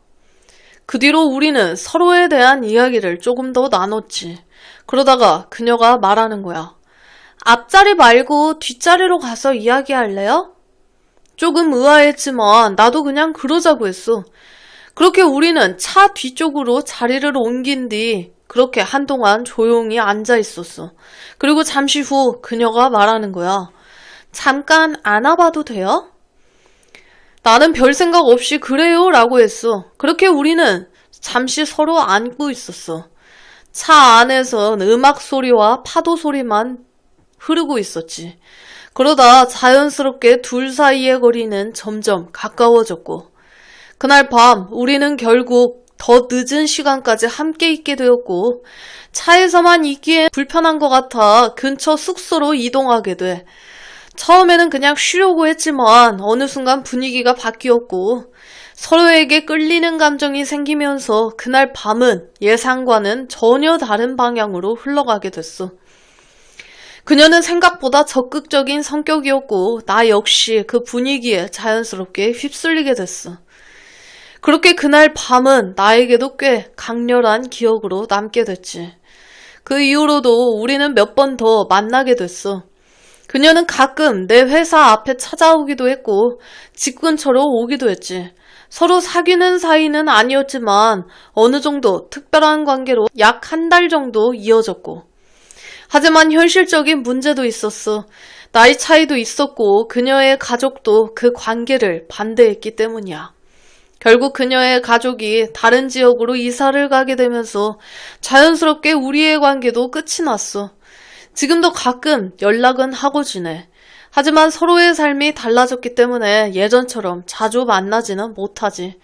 그 뒤로 우리는 서로에 대한 이야기를 조금 더 나눴지. 그러다가 그녀가 말하는 거야. 앞자리 말고 뒷자리로 가서 이야기할래요? 조금 의아했지만 나도 그냥 그러자고 했어. 그렇게 우리는 차 뒤쪽으로 자리를 옮긴 뒤 그렇게 한동안 조용히 앉아 있었어. 그리고 잠시 후 그녀가 말하는 거야. 잠깐 안아봐도 돼요? 나는 별 생각 없이 그래요 라고 했어. 그렇게 우리는 잠시 서로 안고 있었어. 차 안에선 음악 소리와 파도 소리만 흐르고 있었지. 그러다 자연스럽게 둘 사이의 거리는 점점 가까워졌고 그날 밤 우리는 결국 더 늦은 시간까지 함께 있게 되었고 차에서만 있기에 불편한 것 같아 근처 숙소로 이동하게 돼. 처음에는 그냥 쉬려고 했지만 어느 순간 분위기가 바뀌었고 서로에게 끌리는 감정이 생기면서 그날 밤은 예상과는 전혀 다른 방향으로 흘러가게 됐어. 그녀는 생각보다 적극적인 성격이었고 나 역시 그 분위기에 자연스럽게 휩쓸리게 됐어. 그렇게 그날 밤은 나에게도 꽤 강렬한 기억으로 남게 됐지. 그 이후로도 우리는 몇 번 더 만나게 됐어. 그녀는 가끔 내 회사 앞에 찾아오기도 했고 집 근처로 오기도 했지. 서로 사귀는 사이는 아니었지만 어느 정도 특별한 관계로 약 1달 정도 이어졌고 하지만 현실적인 문제도 있었어. 나이 차이도 있었고 그녀의 가족도 그 관계를 반대했기 때문이야. 결국 그녀의 가족이 다른 지역으로 이사를 가게 되면서 자연스럽게 우리의 관계도 끝이 났어. 지금도 가끔 연락은 하고 지내. 하지만 서로의 삶이 달라졌기 때문에 예전처럼 자주 만나지는 못하지.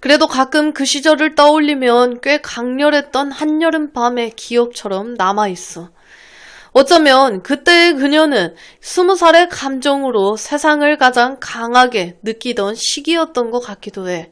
그래도 가끔 그 시절을 떠올리면 꽤 강렬했던 한여름 밤의 기억처럼 남아있어. 어쩌면 그때의 그녀는 20살의 감정으로 세상을 가장 강하게 느끼던 시기였던 것 같기도 해.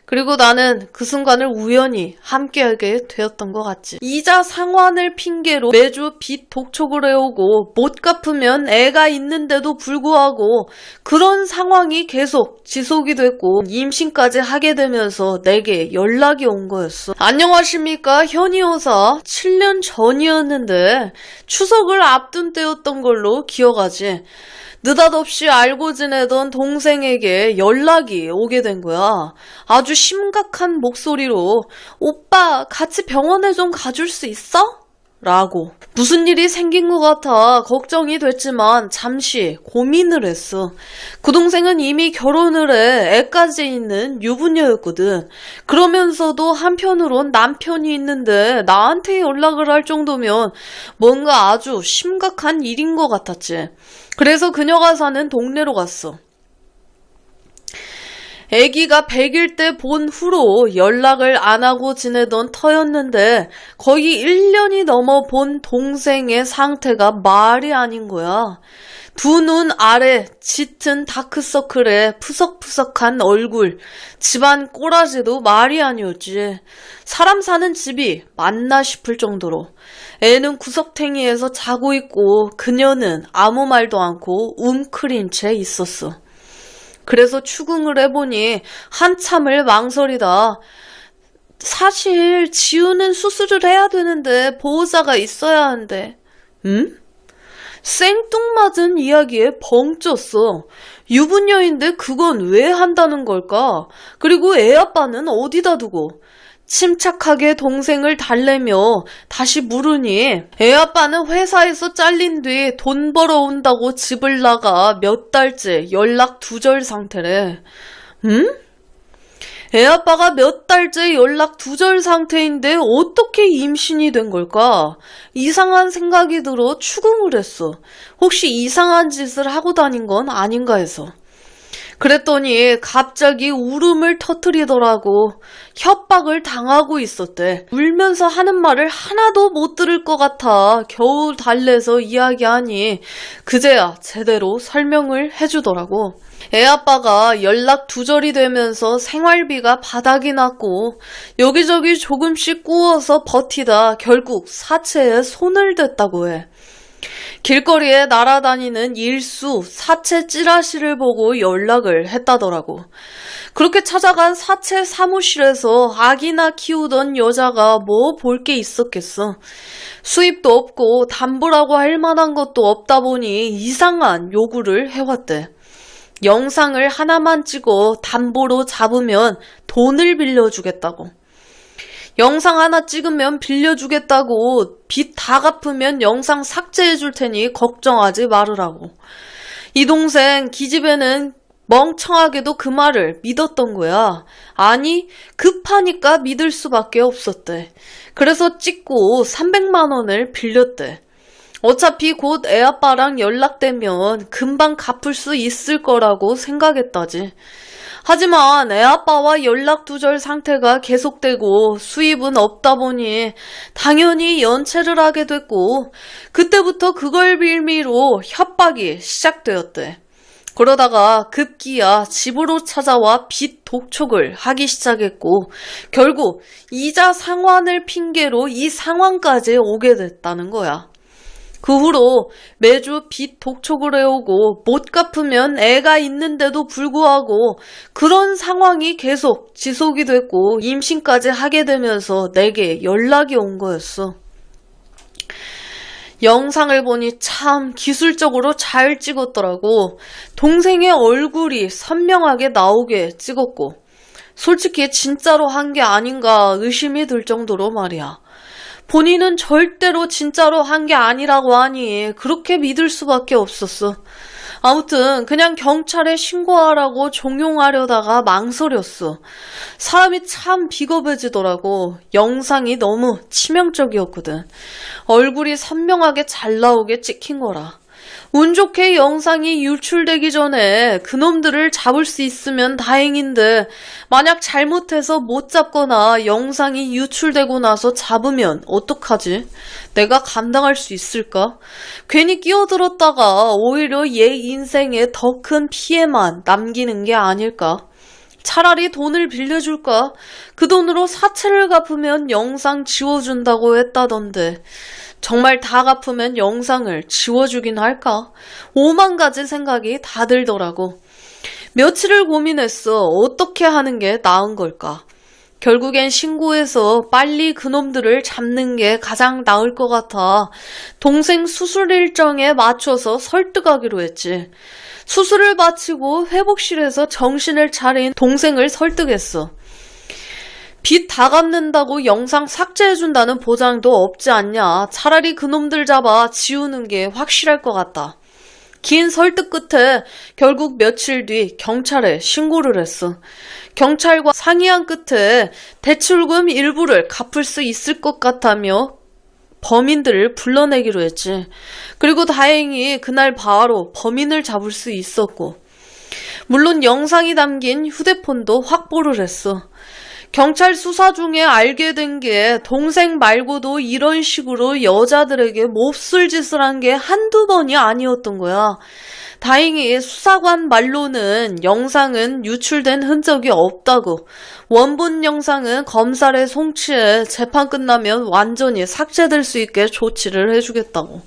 그리고 나는 그 순간을 우연히 함께하게 되었던 것 같지. 이자 상환을 핑계로 매주 빚 독촉을 해오고 못 갚으면 애가 있는데도 불구하고 그런 상황이 계속 지속이 됐고 임신까지 하게 되면서 내게 연락이 온 거였어. 안녕하십니까, 현이호사. 7년 전이었는데 추석을 앞둔 때였던 걸로 기억하지. 느닷없이 알고 지내던 동생에게 연락이 오게 된 거야. 아주 심각한 목소리로 오빠 같이 병원에 좀 가줄 수 있어? 라고. 무슨 일이 생긴 것 같아 걱정이 됐지만 잠시 고민을 했어. 그 동생은 이미 결혼을 해 애까지 있는 유부녀였거든. 그러면서도 한편으론 남편이 있는데 나한테 연락을 할 정도면 뭔가 아주 심각한 일인 것 같았지. 그래서 그녀가 사는 동네로 갔어. 아기가 100일 때 본 후로 연락을 안 하고 지내던 터였는데 거의 1년이 넘어 본 동생의 상태가 말이 아닌 거야. 두 눈 아래 짙은 다크서클에 푸석푸석한 얼굴, 집안 꼬라지도 말이 아니었지. 사람 사는 집이 맞나 싶을 정도로. 애는 구석탱이에서 자고 있고 그녀는 아무 말도 않고 웅크린 채 있었어. 그래서 추궁을 해보니 한참을 망설이다. 사실 지우는 수술을 해야 되는데 보호자가 있어야 한대. 응? 생뚱맞은 이야기에 벙 쪘어. 유부녀인데 그건 왜 한다는 걸까? 그리고 애 아빠는 어디다 두고? 침착하게 동생을 달래며 다시 물으니 애 아빠는 회사에서 잘린 뒤 돈 벌어온다고 집을 나가 몇 달째 연락 두절 상태래. 응? 애 아빠가 몇 달째 연락 두절 상태인데 어떻게 임신이 된 걸까? 이상한 생각이 들어 추궁을 했어. 혹시 이상한 짓을 하고 다닌 건 아닌가 해서. 그랬더니 갑자기 울음을 터뜨리더라고. 협박을 당하고 있었대. 울면서 하는 말을 하나도 못 들을 것 같아 겨우 달래서 이야기하니 그제야 제대로 설명을 해주더라고. 애아빠가 연락 두절이 되면서 생활비가 바닥이 났고 여기저기 조금씩 꾸어서 버티다 결국 사채에 손을 댔다고 해. 길거리에 날아다니는 일수 사채 찌라시를 보고 연락을 했다더라고. 그렇게 찾아간 사채 사무실에서 아기나 키우던 여자가 뭐 볼 게 있었겠어. 수입도 없고 담보라고 할 만한 것도 없다 보니 이상한 요구를 해왔대. 영상을 하나만 찍어 담보로 잡으면 돈을 빌려주겠다고. 영상 하나 찍으면 빌려주겠다고, 빚 다 갚으면 영상 삭제해줄 테니 걱정하지 말으라고. 이 동생 기집애는 멍청하게도 그 말을 믿었던 거야. 아니, 급하니까 믿을 수밖에 없었대. 그래서 찍고 300만 원을 빌렸대. 어차피 곧 애아빠랑 연락되면 금방 갚을 수 있을 거라고 생각했다지. 하지만 애아빠와 연락 두절 상태가 계속되고 수입은 없다 보니 당연히 연체를 하게 됐고 그때부터 그걸 빌미로 협박이 시작되었대. 그러다가 급기야 집으로 찾아와 빚 독촉을 하기 시작했고 결국 이자 상환을 핑계로 이 상황까지 오게 됐다는 거야. 그 후로 매주 빚 독촉을 해오고 못 갚으면 애가 있는데도 불구하고 그런 상황이 계속 지속이 됐고 임신까지 하게 되면서 내게 연락이 온 거였어. 영상을 보니 참 기술적으로 잘 찍었더라고. 동생의 얼굴이 선명하게 나오게 찍었고 솔직히 진짜로 한 게 아닌가 의심이 들 정도로 말이야. 본인은 절대로 진짜로 한 게 아니라고 하니 그렇게 믿을 수밖에 없었어. 아무튼 그냥 경찰에 신고하라고 종용하려다가 망설였어. 사람이 참 비겁해지더라고. 영상이 너무 치명적이었거든. 얼굴이 선명하게 잘 나오게 찍힌 거라. 운 좋게 영상이 유출되기 전에 그놈들을 잡을 수 있으면 다행인데 만약 잘못해서 못 잡거나 영상이 유출되고 나서 잡으면 어떡하지? 내가 감당할 수 있을까? 괜히 끼어들었다가 오히려 얘 인생에 더 큰 피해만 남기는 게 아닐까? 차라리 돈을 빌려줄까? 그 돈으로 사채를 갚으면 영상 지워준다고 했다던데 정말 다 갚으면 영상을 지워주긴 할까? 5만 가지 생각이 다 들더라고. 며칠을 고민했어. 어떻게 하는 게 나은 걸까? 결국엔 신고해서 빨리 그놈들을 잡는 게 가장 나을 것 같아 동생 수술 일정에 맞춰서 설득하기로 했지. 수술을 마치고 회복실에서 정신을 차린 동생을 설득했어. 빚 다 갚는다고 영상 삭제해준다는 보장도 없지 않냐. 차라리 그놈들 잡아 지우는 게 확실할 것 같다. 긴 설득 끝에 결국 며칠 뒤 경찰에 신고를 했어. 경찰과 상의한 끝에 대출금 일부를 갚을 수 있을 것 같다며 범인들을 불러내기로 했지. 그리고 다행히 그날 바로 범인을 잡을 수 있었고 물론 영상이 담긴 휴대폰도 확보를 했어. 경찰 수사 중에 알게 된 게 동생 말고도 이런 식으로 여자들에게 몹쓸 짓을 한 게 한두 번이 아니었던 거야. 다행히 수사관 말로는 영상은 유출된 흔적이 없다고, 원본 영상은 검찰에 송치해 재판 끝나면 완전히 삭제될 수 있게 조치를 해주겠다고.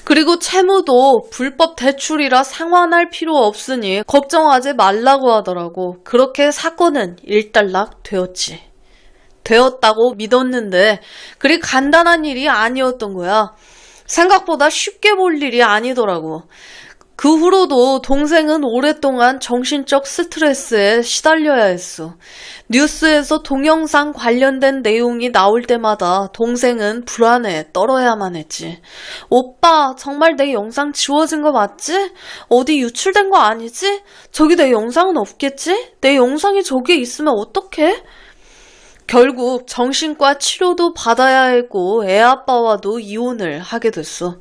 그리고 채무도 불법 대출이라 상환할 필요 없으니 걱정하지 말라고 하더라고. 그렇게 사건은 일단락 되었지. 되었다고 믿었는데 그리 간단한 일이 아니었던 거야. 생각보다 쉽게 볼 일이 아니더라고. 그 후로도 동생은 오랫동안 정신적 스트레스에 시달려야 했어. 뉴스에서 동영상 관련된 내용이 나올 때마다 동생은 불안해 떨어야만 했지. 오빠, 정말 내 영상 지워진 거 맞지? 어디 유출된 거 아니지? 저기 내 영상은 없겠지? 내 영상이 저기에 있으면 어떡해? 결국 정신과 치료도 받아야 했고 애 아빠와도 이혼을 하게 됐어.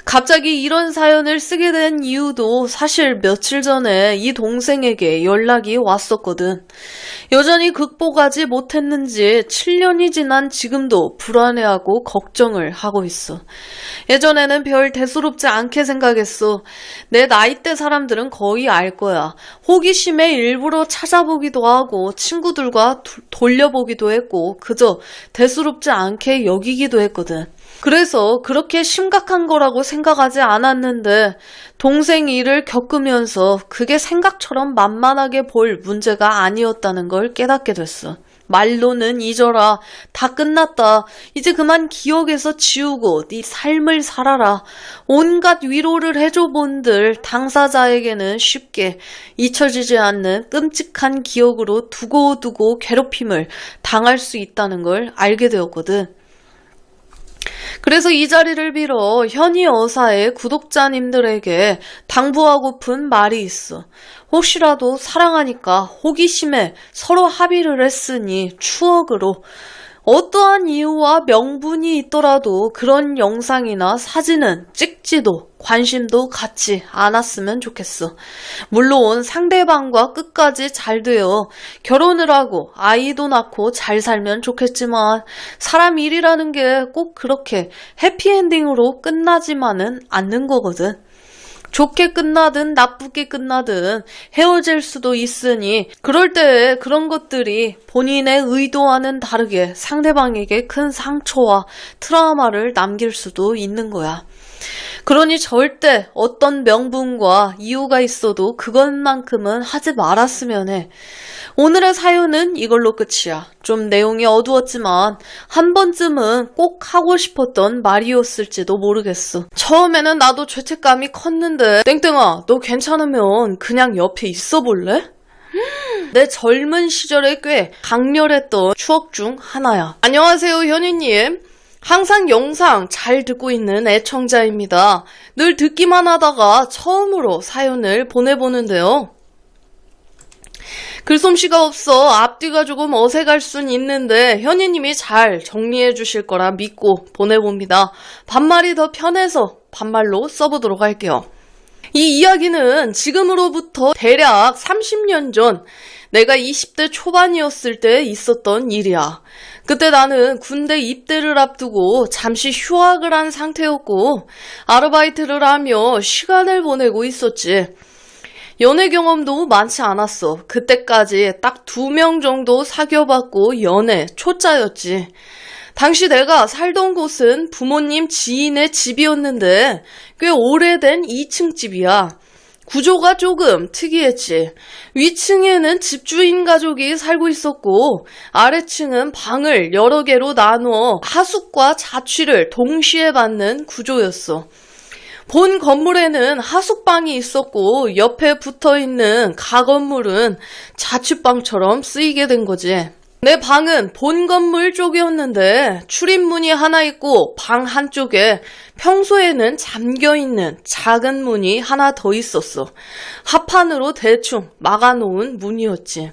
갑자기 이런 사연을 쓰게 된 이유도 사실 며칠 전에 이 동생에게 연락이 왔었거든. 여전히 극복하지 못했는지 7년이 지난 지금도 불안해하고 걱정을 하고 있어. 예전에는 별 대수롭지 않게 생각했어. 내 나이대 사람들은 거의 알 거야. 호기심에 일부러 찾아보기도 하고 친구들과 돌려보기도 했고 그저 대수롭지 않게 여기기도 했거든. 그래서 그렇게 심각한 거라고 생각하지 않았는데 동생 일을 겪으면서 그게 생각처럼 만만하게 볼 문제가 아니었다는 걸 깨닫게 됐어. 말로는 잊어라. 다 끝났다. 이제 그만 기억에서 지우고 네 삶을 살아라. 온갖 위로를 해줘본들 당사자에게는 쉽게 잊혀지지 않는 끔찍한 기억으로 두고두고 괴롭힘을 당할 수 있다는 걸 알게 되었거든. 그래서 이 자리를 빌어 현희 여사의 구독자님들에게 당부하고픈 말이 있어. 혹시라도 사랑하니까 호기심에 서로 합의를 했으니 추억으로 어떠한 이유와 명분이 있더라도 그런 영상이나 사진은 찍지도 관심도 갖지 않았으면 좋겠어. 물론 상대방과 끝까지 잘 되어 결혼을 하고 아이도 낳고 잘 살면 좋겠지만 사람 일이라는 게 꼭 그렇게 해피엔딩으로 끝나지만은 않는 거거든. 좋게 끝나든 나쁘게 끝나든 헤어질 수도 있으니 그럴 때 그런 것들이 본인의 의도와는 다르게 상대방에게 큰 상처와 트라우마를 남길 수도 있는 거야. 그러니 절대 어떤 명분과 이유가 있어도 그것만큼은 하지 말았으면 해. 오늘의 사연은 이걸로 끝이야. 좀 내용이 어두웠지만 한 번쯤은 꼭 하고 싶었던 말이었을지도 모르겠어. 처음에는 나도 죄책감이 컸는데 땡땡아, 너 괜찮으면 그냥 옆에 있어 볼래? 내 젊은 시절에 꽤 강렬했던 추억 중 하나야. 안녕하세요, 현희님. 항상 영상 잘 듣고 있는 애청자입니다. 늘 듣기만 하다가 처음으로 사연을 보내보는데요. 글솜씨가 없어 앞뒤가 조금 어색할 순 있는데 현희님이 잘 정리해 주실 거라 믿고 보내봅니다. 반말이 더 편해서 반말로 써보도록 할게요. 이 이야기는 지금으로부터 대략 30년 전 내가 20대 초반이었을 때 있었던 일이야. 그때 나는 군대 입대를 앞두고 잠시 휴학을 한 상태였고 아르바이트를 하며 시간을 보내고 있었지. 연애 경험도 많지 않았어. 그때까지 딱 2명 정도 사귀어봤고 연애 초짜였지. 당시 내가 살던 곳은 부모님 지인의 집이었는데 꽤 오래된 2층 집이야. 구조가 조금 특이했지. 위층에는 집주인 가족이 살고 있었고 아래층은 방을 여러 개로 나누어 하숙과 자취를 동시에 받는 구조였어. 본 건물에는 하숙방이 있었고 옆에 붙어있는 가건물은 자취방처럼 쓰이게 된 거지. 내 방은 본 건물 쪽이었는데 출입문이 하나 있고 방 한쪽에 평소에는 잠겨있는 작은 문이 하나 더 있었어. 합판으로 대충 막아놓은 문이었지.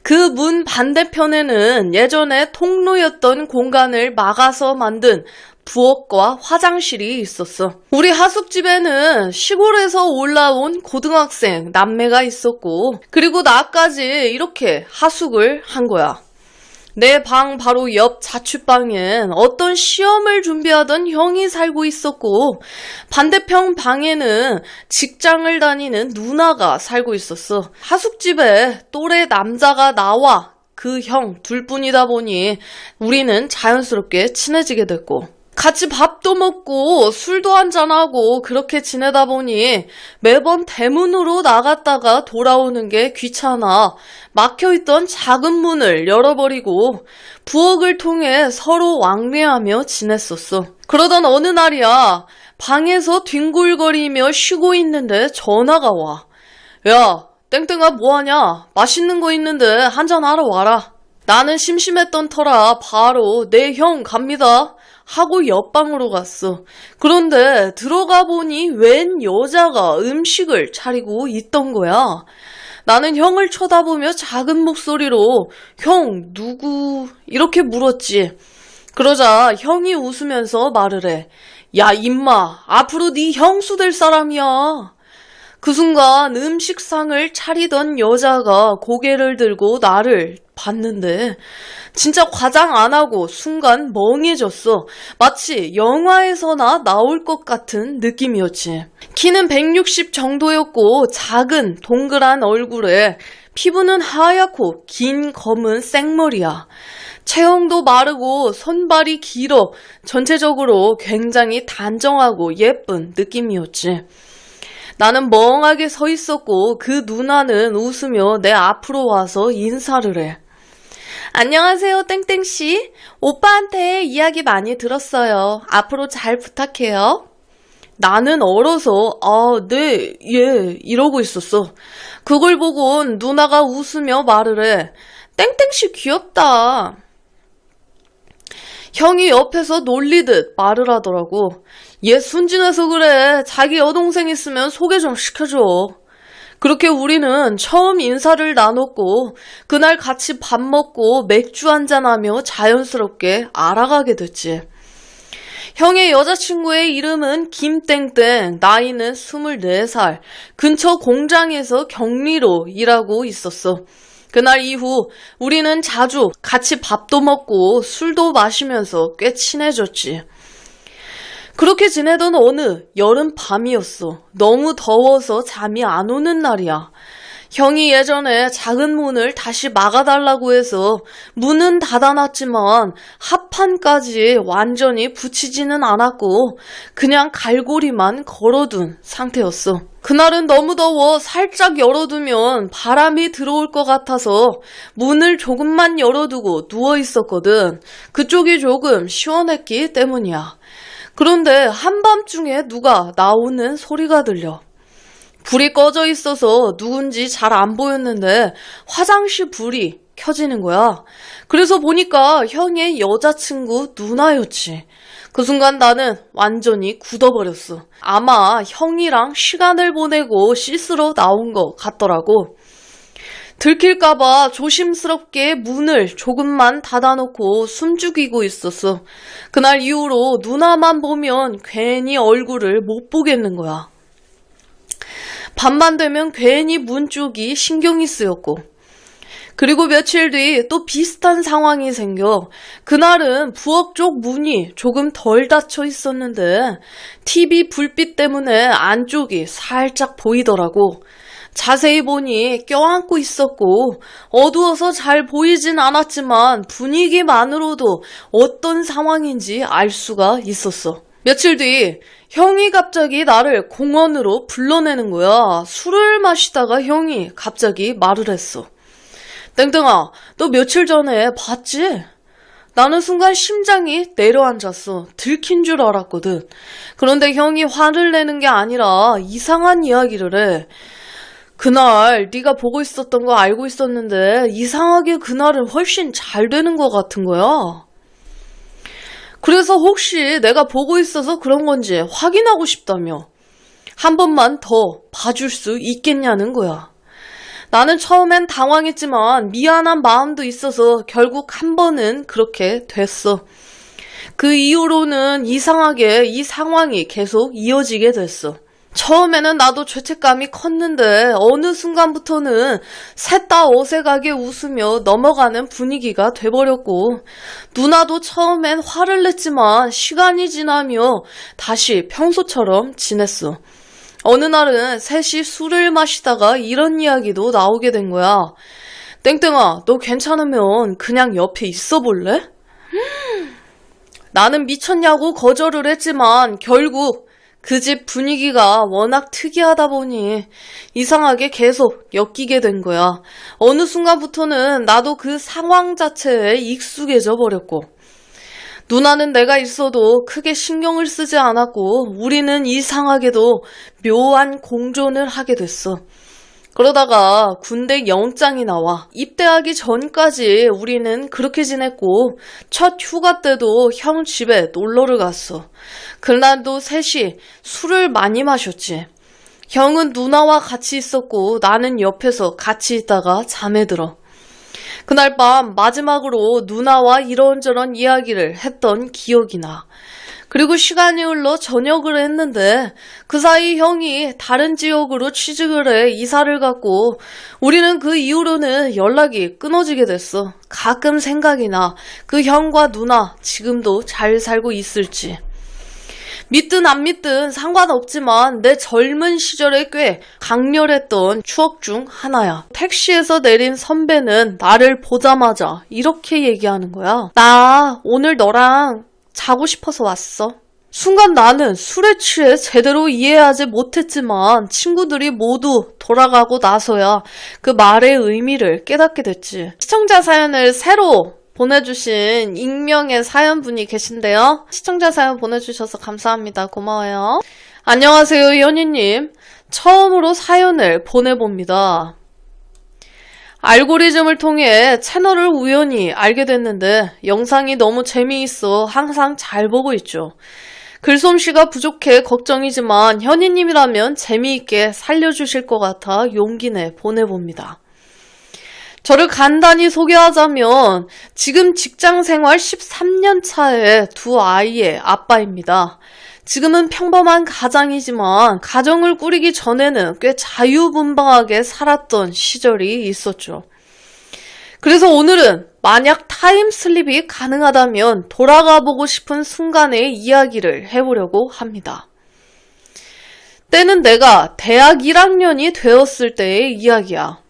그 문 반대편에는 예전에 통로였던 공간을 막아서 만든 부엌과 화장실이 있었어. 우리 하숙집에는 시골에서 올라온 고등학생 남매가 있었고 그리고 나까지 이렇게 하숙을 한 거야. 내 방 바로 옆 자취방엔 어떤 시험을 준비하던 형이 살고 있었고 반대편 방에는 직장을 다니는 누나가 살고 있었어. 하숙집에 또래 남자가 나와 그 형 둘뿐이다 보니 우리는 자연스럽게 친해지게 됐고 같이 밥도 먹고 술도 한잔하고 그렇게 지내다 보니 매번 대문으로 나갔다가 돌아오는 게 귀찮아 막혀있던 작은 문을 열어버리고 부엌을 통해 서로 왕래하며 지냈었어. 그러던 어느 날이야. 방에서 뒹굴거리며 쉬고 있는데 전화가 와. 야, 땡땡아 뭐하냐? 맛있는 거 있는데 한잔하러 와라. 나는 심심했던 터라 바로 내 형 갑니다 하고 옆방으로 갔어. 그런데 들어가 보니 웬 여자가 음식을 차리고 있던 거야. 나는 형을 쳐다보며 작은 목소리로 형 누구? 이렇게 물었지. 그러자 형이 웃으면서 말을 해. 야 임마 앞으로 네 형수 될 사람이야. 그 순간 음식상을 차리던 여자가 고개를 들고 나를 봤는데 진짜 과장 안 하고 순간 멍해졌어. 마치 영화에서나 나올 것 같은 느낌이었지. 키는 160 정도였고 작은 동그란 얼굴에 피부는 하얗고 긴 검은 생머리야. 체형도 마르고 손발이 길어 전체적으로 굉장히 단정하고 예쁜 느낌이었지. 나는 멍하게 서 있었고 그 누나는 웃으며 내 앞으로 와서 인사를 해. 안녕하세요, 땡땡씨. 오빠한테 이야기 많이 들었어요. 앞으로 잘 부탁해요. 나는 얼어서 네, 예 이러고 있었어. 그걸 보곤 누나가 웃으며 말을 해. 땡땡씨 귀엽다. 형이 옆에서 놀리듯 말을 하더라고. 얘 순진해서 그래. 자기 여동생 있으면 소개 좀 시켜줘. 그렇게 우리는 처음 인사를 나눴고 그날 같이 밥 먹고 맥주 한잔하며 자연스럽게 알아가게 됐지. 형의 여자친구의 이름은 김땡땡, 나이는 24살, 근처 공장에서 격리로 일하고 있었어. 그날 이후 우리는 자주 같이 밥도 먹고 술도 마시면서 꽤 친해졌지. 그렇게 지내던 어느 여름 밤이었어. 너무 더워서 잠이 안 오는 날이야. 형이 예전에 작은 문을 다시 막아달라고 해서 문은 닫아놨지만 합판까지 완전히 붙이지는 않았고 그냥 갈고리만 걸어둔 상태였어. 그날은 너무 더워 살짝 열어두면 바람이 들어올 것 같아서 문을 조금만 열어두고 누워있었거든. 그쪽이 조금 시원했기 때문이야. 그런데 한밤중에 누가 나오는 소리가 들려. 불이 꺼져 있어서 누군지 잘 안 보였는데 화장실 불이 켜지는 거야. 그래서 보니까 형의 여자친구 누나였지. 그 순간 나는 완전히 굳어버렸어. 아마 형이랑 시간을 보내고 씻으러 나온 것 같더라고. 들킬까봐 조심스럽게 문을 조금만 닫아놓고 숨죽이고 있었어. 그날 이후로 누나만 보면 괜히 얼굴을 못 보겠는 거야. 밤만 되면 괜히 문 쪽이 신경이 쓰였고, 그리고 며칠 뒤 또 비슷한 상황이 생겨. 그날은 부엌 쪽 문이 조금 덜 닫혀 있었는데 TV 불빛 때문에 안쪽이 살짝 보이더라고. 자세히 보니 껴안고 있었고 어두워서 잘 보이진 않았지만 분위기만으로도 어떤 상황인지 알 수가 있었어. 며칠 뒤 형이 갑자기 나를 공원으로 불러내는 거야. 술을 마시다가 형이 갑자기 말을 했어. 땡땡아, 너 며칠 전에 봤지? 나는 순간 심장이 내려앉았어. 들킨 줄 알았거든. 그런데 형이 화를 내는 게 아니라 이상한 이야기를 해. 그날 네가 보고 있었던 거 알고 있었는데 이상하게 그날은 훨씬 잘 되는 것 같은 거야. 그래서 혹시 내가 보고 있어서 그런 건지 확인하고 싶다며 한 번만 더 봐줄 수 있겠냐는 거야. 나는 처음엔 당황했지만 미안한 마음도 있어서 결국 한 번은 그렇게 됐어. 그 이후로는 이상하게 이 상황이 계속 이어지게 됐어. 처음에는 나도 죄책감이 컸는데 어느 순간부터는 셋 다 어색하게 웃으며 넘어가는 분위기가 돼버렸고, 누나도 처음엔 화를 냈지만 시간이 지나며 다시 평소처럼 지냈어. 어느 날은 셋이 술을 마시다가 이런 이야기도 나오게 된 거야. 땡땡아, 너 괜찮으면 그냥 옆에 있어 볼래? 나는 미쳤냐고 거절을 했지만 결국 그 집 분위기가 워낙 특이하다 보니 이상하게 계속 엮이게 된 거야. 어느 순간부터는 나도 그 상황 자체에 익숙해져 버렸고, 누나는 내가 있어도 크게 신경을 쓰지 않았고 우리는 이상하게도 묘한 공존을 하게 됐어. 그러다가 군대 영장이 나와 입대하기 전까지 우리는 그렇게 지냈고 첫 휴가 때도 형 집에 놀러를 갔어. 그날도 셋이 술을 많이 마셨지. 형은 누나와 같이 있었고 나는 옆에서 같이 있다가 잠에 들어. 그날 밤 마지막으로 누나와 이런저런 이야기를 했던 기억이 나. 그리고 시간이 흘러 저녁을 했는데 그 사이 형이 다른 지역으로 취직을 해 이사를 갔고 우리는 그 이후로는 연락이 끊어지게 됐어. 가끔 생각이 나. 그 형과 누나 지금도 잘 살고 있을지. 믿든 안 믿든 상관없지만 내 젊은 시절에 꽤 강렬했던 추억 중 하나야. 택시에서 내린 선배는 나를 보자마자 이렇게 얘기하는 거야. 나 오늘 너랑 자고 싶어서 왔어. 순간 나는 술에 취해 제대로 이해하지 못했지만 친구들이 모두 돌아가고 나서야 그 말의 의미를 깨닫게 됐지. 시청자 사연을 새로 보내주신 익명의 사연분이 계신데요. 시청자 사연 보내주셔서 감사합니다. 고마워요. 안녕하세요, 현이님. 처음으로 사연을 보내봅니다. 알고리즘을 통해 채널을 우연히 알게 됐는데 영상이 너무 재미있어 항상 잘 보고 있죠. 글솜씨가 부족해 걱정이지만 현이님이라면 재미있게 살려주실 것 같아 용기 내 보내봅니다. 저를 간단히 소개하자면 지금 직장생활 13년 차에 두 아이의 아빠입니다. 지금은 평범한 가장이지만 가정을 꾸리기 전에는 꽤 자유분방하게 살았던 시절이 있었죠. 그래서 오늘은 만약 타임슬립이 가능하다면 돌아가 보고 싶은 순간의 이야기를 해보려고 합니다. 때는 내가 대학 1학년이 되었을 때의 이야기야.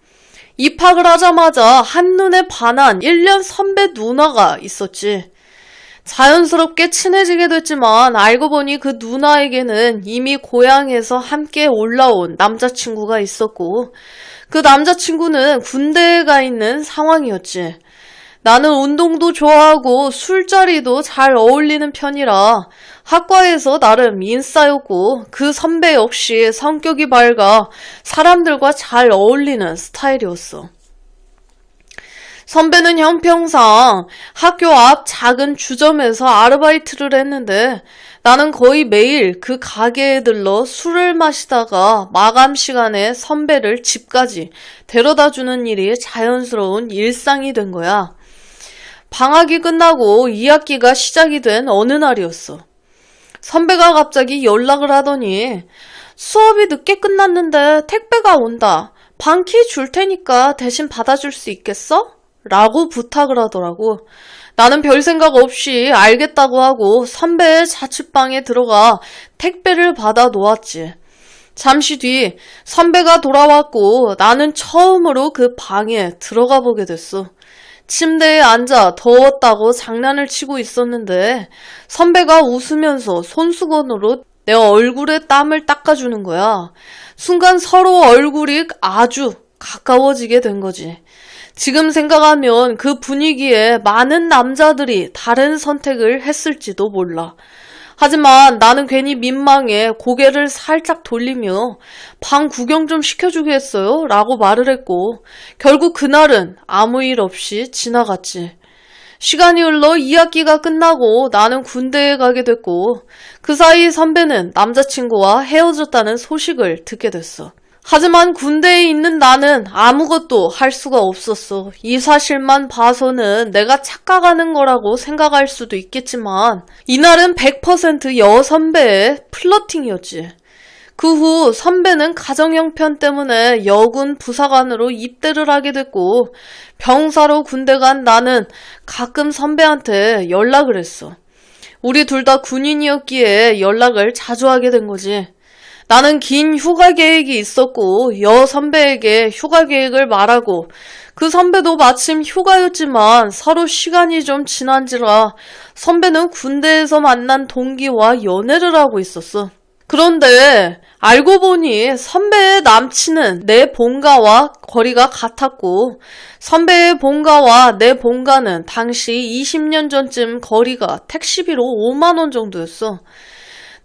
입학을 하자마자 한눈에 반한 1년 선배 누나가 있었지. 자연스럽게 친해지게 됐지만 알고 보니 그 누나에게는 이미 고향에서 함께 올라온 남자친구가 있었고 그 남자친구는 군대에 가 있는 상황이었지. 나는 운동도 좋아하고 술자리도 잘 어울리는 편이라 학과에서 나름 인싸였고 그 선배 역시 성격이 밝아 사람들과 잘 어울리는 스타일이었어. 선배는 형평상 학교 앞 작은 주점에서 아르바이트를 했는데 나는 거의 매일 그 가게에 들러 술을 마시다가 마감 시간에 선배를 집까지 데려다주는 일이 자연스러운 일상이 된 거야. 방학이 끝나고 2학기가 시작이 된 어느 날이었어. 선배가 갑자기 연락을 하더니 수업이 늦게 끝났는데 택배가 온다. 방키 줄 테니까 대신 받아줄 수 있겠어? 라고 부탁을 하더라고. 나는 별 생각 없이 알겠다고 하고 선배의 자취방에 들어가 택배를 받아 놓았지. 잠시 뒤 선배가 돌아왔고 나는 처음으로 그 방에 들어가 보게 됐어. 침대에 앉아 더웠다고 장난을 치고 있었는데 선배가 웃으면서 손수건으로 내 얼굴에 땀을 닦아주는 거야. 순간 서로 얼굴이 아주 가까워지게 된 거지. 지금 생각하면 그 분위기에 많은 남자들이 다른 선택을 했을지도 몰라. 하지만 나는 괜히 민망해 고개를 살짝 돌리며 방 구경 좀 시켜주겠어요? 라고 말을 했고 결국 그날은 아무 일 없이 지나갔지. 시간이 흘러 2학기가 끝나고 나는 군대에 가게 됐고 그 사이 선배는 남자친구와 헤어졌다는 소식을 듣게 됐어. 하지만 군대에 있는 나는 아무것도 할 수가 없었어. 이 사실만 봐서는 내가 착각하는 거라고 생각할 수도 있겠지만 이날은 100% 여선배의 플러팅이었지. 그 후 선배는 가정형편 때문에 여군 부사관으로 입대를 하게 됐고 병사로 군대 간 나는 가끔 선배한테 연락을 했어. 우리 둘 다 군인이었기에 연락을 자주 하게 된 거지. 나는 긴 휴가 계획이 있었고 여 선배에게 휴가 계획을 말하고 그 선배도 마침 휴가였지만 서로 시간이 좀 지난지라 선배는 군대에서 만난 동기와 연애를 하고 있었어. 그런데 알고 보니 선배의 남친은 내 본가와 거리가 같았고 선배의 본가와 내 본가는 당시 20년 전쯤 거리가 택시비로 5만 원 정도였어.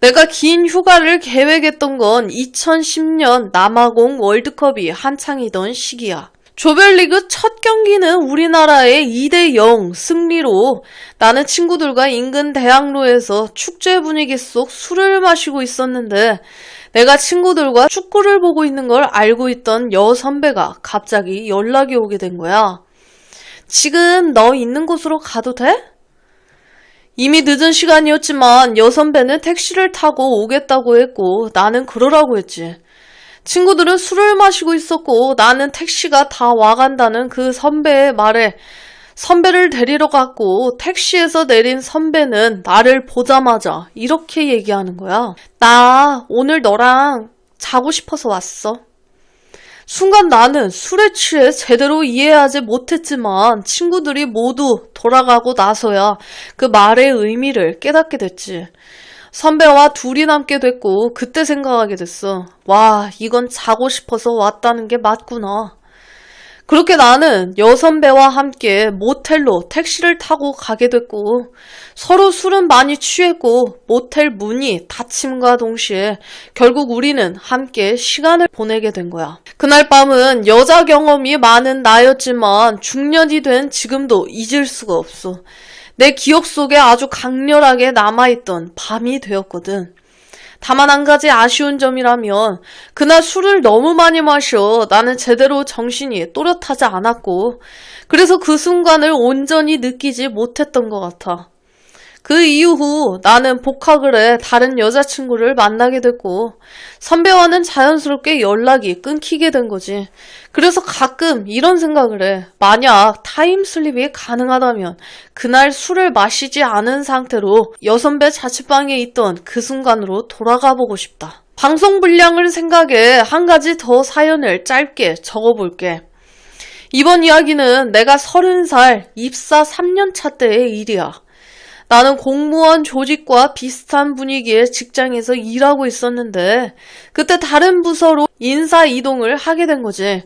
내가 긴 휴가를 계획했던 건 2010년 남아공 월드컵이 한창이던 시기야. 조별리그 첫 경기는 우리나라의 2대0 승리로 나는 친구들과 인근 대학로에서 축제 분위기 속 술을 마시고 있었는데 내가 친구들과 축구를 보고 있는 걸 알고 있던 여 선배가 갑자기 연락이 오게 된 거야. 지금 너 있는 곳으로 가도 돼? 이미 늦은 시간이었지만 여선배는 택시를 타고 오겠다고 했고 나는 그러라고 했지. 친구들은 술을 마시고 있었고 나는 택시가 다 와간다는 그 선배의 말에 선배를 데리러 갔고 택시에서 내린 선배는 나를 보자마자 이렇게 얘기하는 거야. 나 오늘 너랑 자고 싶어서 왔어. 순간 나는 술에 취해 제대로 이해하지 못했지만 친구들이 모두 돌아가고 나서야 그 말의 의미를 깨닫게 됐지. 선배와 둘이 남게 됐고 그때 생각하게 됐어. 와, 이건 자고 싶어서 왔다는 게 맞구나. 그렇게 나는 여선배와 함께 모텔로 택시를 타고 가게 됐고 서로 술은 많이 취했고 모텔 문이 닫힘과 동시에 결국 우리는 함께 시간을 보내게 된 거야. 그날 밤은 여자 경험이 많은 나였지만 중년이 된 지금도 잊을 수가 없어. 내 기억 속에 아주 강렬하게 남아있던 밤이 되었거든. 다만 한 가지 아쉬운 점이라면 그날 술을 너무 많이 마셔 나는 제대로 정신이 또렷하지 않았고 그래서 그 순간을 온전히 느끼지 못했던 것 같아. 그 이후 나는 복학을 해 다른 여자친구를 만나게 됐고 선배와는 자연스럽게 연락이 끊기게 된 거지. 그래서 가끔 이런 생각을 해. 만약 타임슬립이 가능하다면 그날 술을 마시지 않은 상태로 여선배 자취방에 있던 그 순간으로 돌아가 보고 싶다. 방송 분량을 생각해 한 가지 더 사연을 짧게 적어볼게. 이번 이야기는 내가 30살 입사 3년차 때의 일이야. 나는 공무원 조직과 비슷한 분위기의 직장에서 일하고 있었는데 그때 다른 부서로 인사 이동을 하게 된 거지.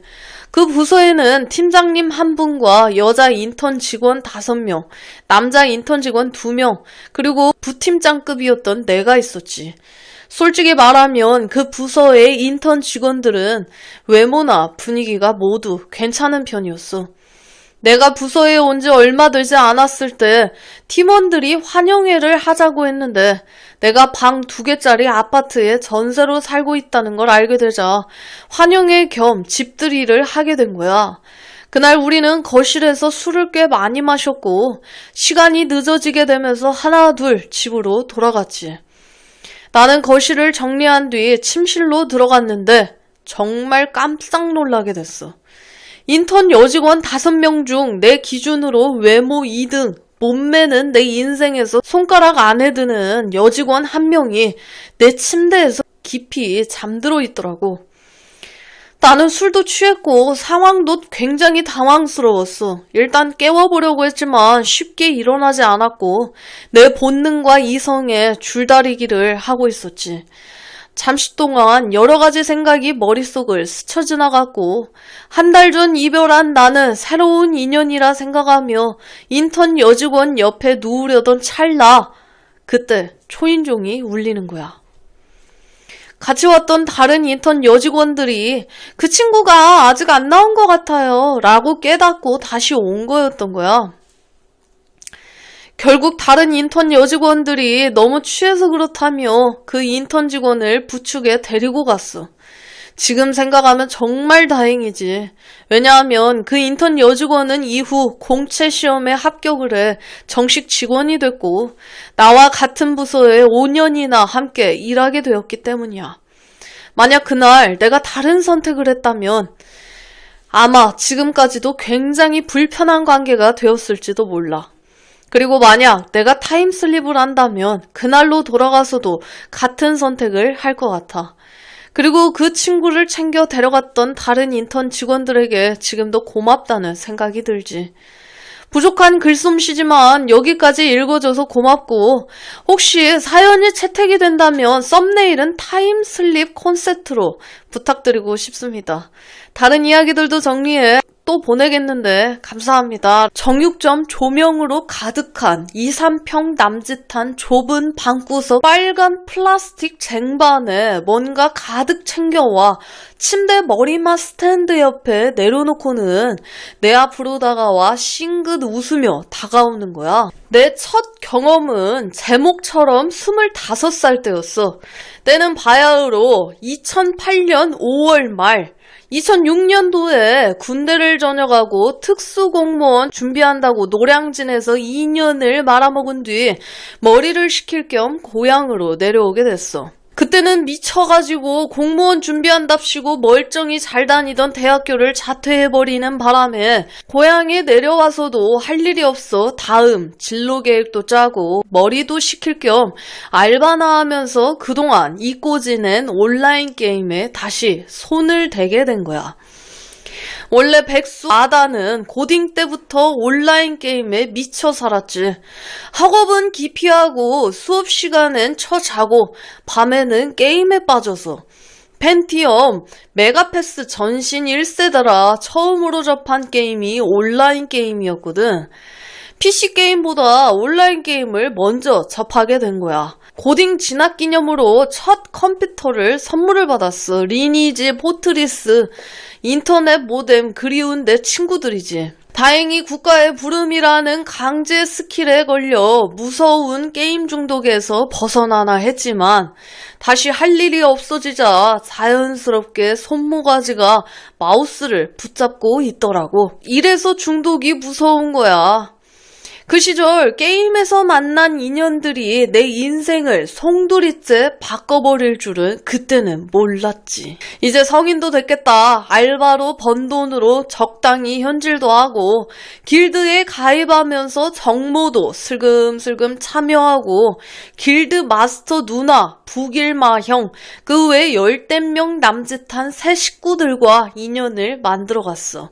그 부서에는 팀장님 1분과 여자 인턴 직원 5명, 남자 인턴 직원 2명, 그리고 부팀장급이었던 내가 있었지. 솔직히 말하면 그 부서의 인턴 직원들은 외모나 분위기가 모두 괜찮은 편이었어. 내가 부서에 온 지 얼마 되지 않았을 때 팀원들이 환영회를 하자고 했는데 내가 방 2개짜리 아파트에 전세로 살고 있다는 걸 알게 되자 환영회 겸 집들이를 하게 된 거야. 그날 우리는 거실에서 술을 꽤 많이 마셨고 시간이 늦어지게 되면서 하나둘 집으로 돌아갔지. 나는 거실을 정리한 뒤 침실로 들어갔는데 정말 깜짝 놀라게 됐어. 인턴 여직원 5명 중 내 기준으로 외모 2등, 몸매는 내 인생에서 손가락 안에 드는 여직원 1명이 내 침대에서 깊이 잠들어 있더라고. 나는 술도 취했고 상황도 굉장히 당황스러웠어. 일단 깨워보려고 했지만 쉽게 일어나지 않았고 내 본능과 이성에 줄다리기를 하고 있었지. 잠시 동안 여러 가지 생각이 머릿속을 스쳐 지나갔고 한 달 전 이별한 나는 새로운 인연이라 생각하며 인턴 여직원 옆에 누우려던 찰나 그때 초인종이 울리는 거야. 같이 왔던 다른 인턴 여직원들이 그 친구가 아직 안 나온 것 같아요 라고 깨닫고 다시 온 거였던 거야. 결국 다른 인턴 여직원들이 너무 취해서 그렇다며 그 인턴 직원을 부축에 데리고 갔어. 지금 생각하면 정말 다행이지. 왜냐하면 그 인턴 여직원은 이후 공채 시험에 합격을 해 정식 직원이 됐고 나와 같은 부서에 5년이나 함께 일하게 되었기 때문이야. 만약 그날 내가 다른 선택을 했다면 아마 지금까지도 굉장히 불편한 관계가 되었을지도 몰라. 그리고 만약 내가 타임슬립을 한다면 그날로 돌아가서도 같은 선택을 할 것 같아. 그리고 그 친구를 챙겨 데려갔던 다른 인턴 직원들에게 지금도 고맙다는 생각이 들지. 부족한 글솜씨지만 여기까지 읽어줘서 고맙고 혹시 사연이 채택이 된다면 썸네일은 타임슬립 콘셉트로 부탁드리고 싶습니다. 다른 이야기들도 정리해 또 보내겠는데 감사합니다. 정육점 조명으로 가득한 2, 3평 남짓한 좁은 방구석 빨간 플라스틱 쟁반에 뭔가 가득 챙겨와 침대 머리맡 스탠드 옆에 내려놓고는 내 앞으로 다가와 싱긋 웃으며 다가오는 거야. 내 첫 경험은 제목처럼 25살 때였어. 때는 바야흐로 2008년 5월 말 2006년도에 군대를 전역하고 특수공무원 준비한다고 노량진에서 2년을 말아먹은 뒤 머리를 식힐 겸 고향으로 내려오게 됐어. 그때는 미쳐가지고 공무원 준비한답시고 멀쩡히 잘 다니던 대학교를 자퇴해버리는 바람에 고향에 내려와서도 할 일이 없어 다음 진로 계획도 짜고 머리도 식힐 겸 알바나 하면서 그동안 잊고 지낸 온라인 게임에 다시 손을 대게 된 거야. 원래 백수 아다는 고딩 때부터 온라인 게임에 미쳐 살았지. 학업은 기피하고 수업 시간엔 쳐자고 밤에는 게임에 빠져서 펜티엄 메가패스 전신 1세대라 처음으로 접한 게임이 온라인 게임이었거든. PC 게임보다 온라인 게임을 먼저 접하게 된 거야. 고딩 진학 기념으로 첫 컴퓨터를 선물을 받았어. 리니지, 포트리스, 인터넷 모뎀 그리운 내 친구들이지. 다행히 국가의 부름이라는 강제 스킬에 걸려 무서운 게임 중독에서 벗어나나 했지만 다시 할 일이 없어지자 자연스럽게 손모가지가 마우스를 붙잡고 있더라고. 이래서 중독이 무서운 거야. 그 시절 게임에서 만난 인연들이 내 인생을 송두리째 바꿔버릴 줄은 그때는 몰랐지. 이제 성인도 됐겠다. 알바로 번 돈으로 적당히 현질도 하고 길드에 가입하면서 정모도 슬금슬금 참여하고 길드 마스터 누나, 북일마 형, 그 외 10명 남짓한 새 식구들과 인연을 만들어갔어.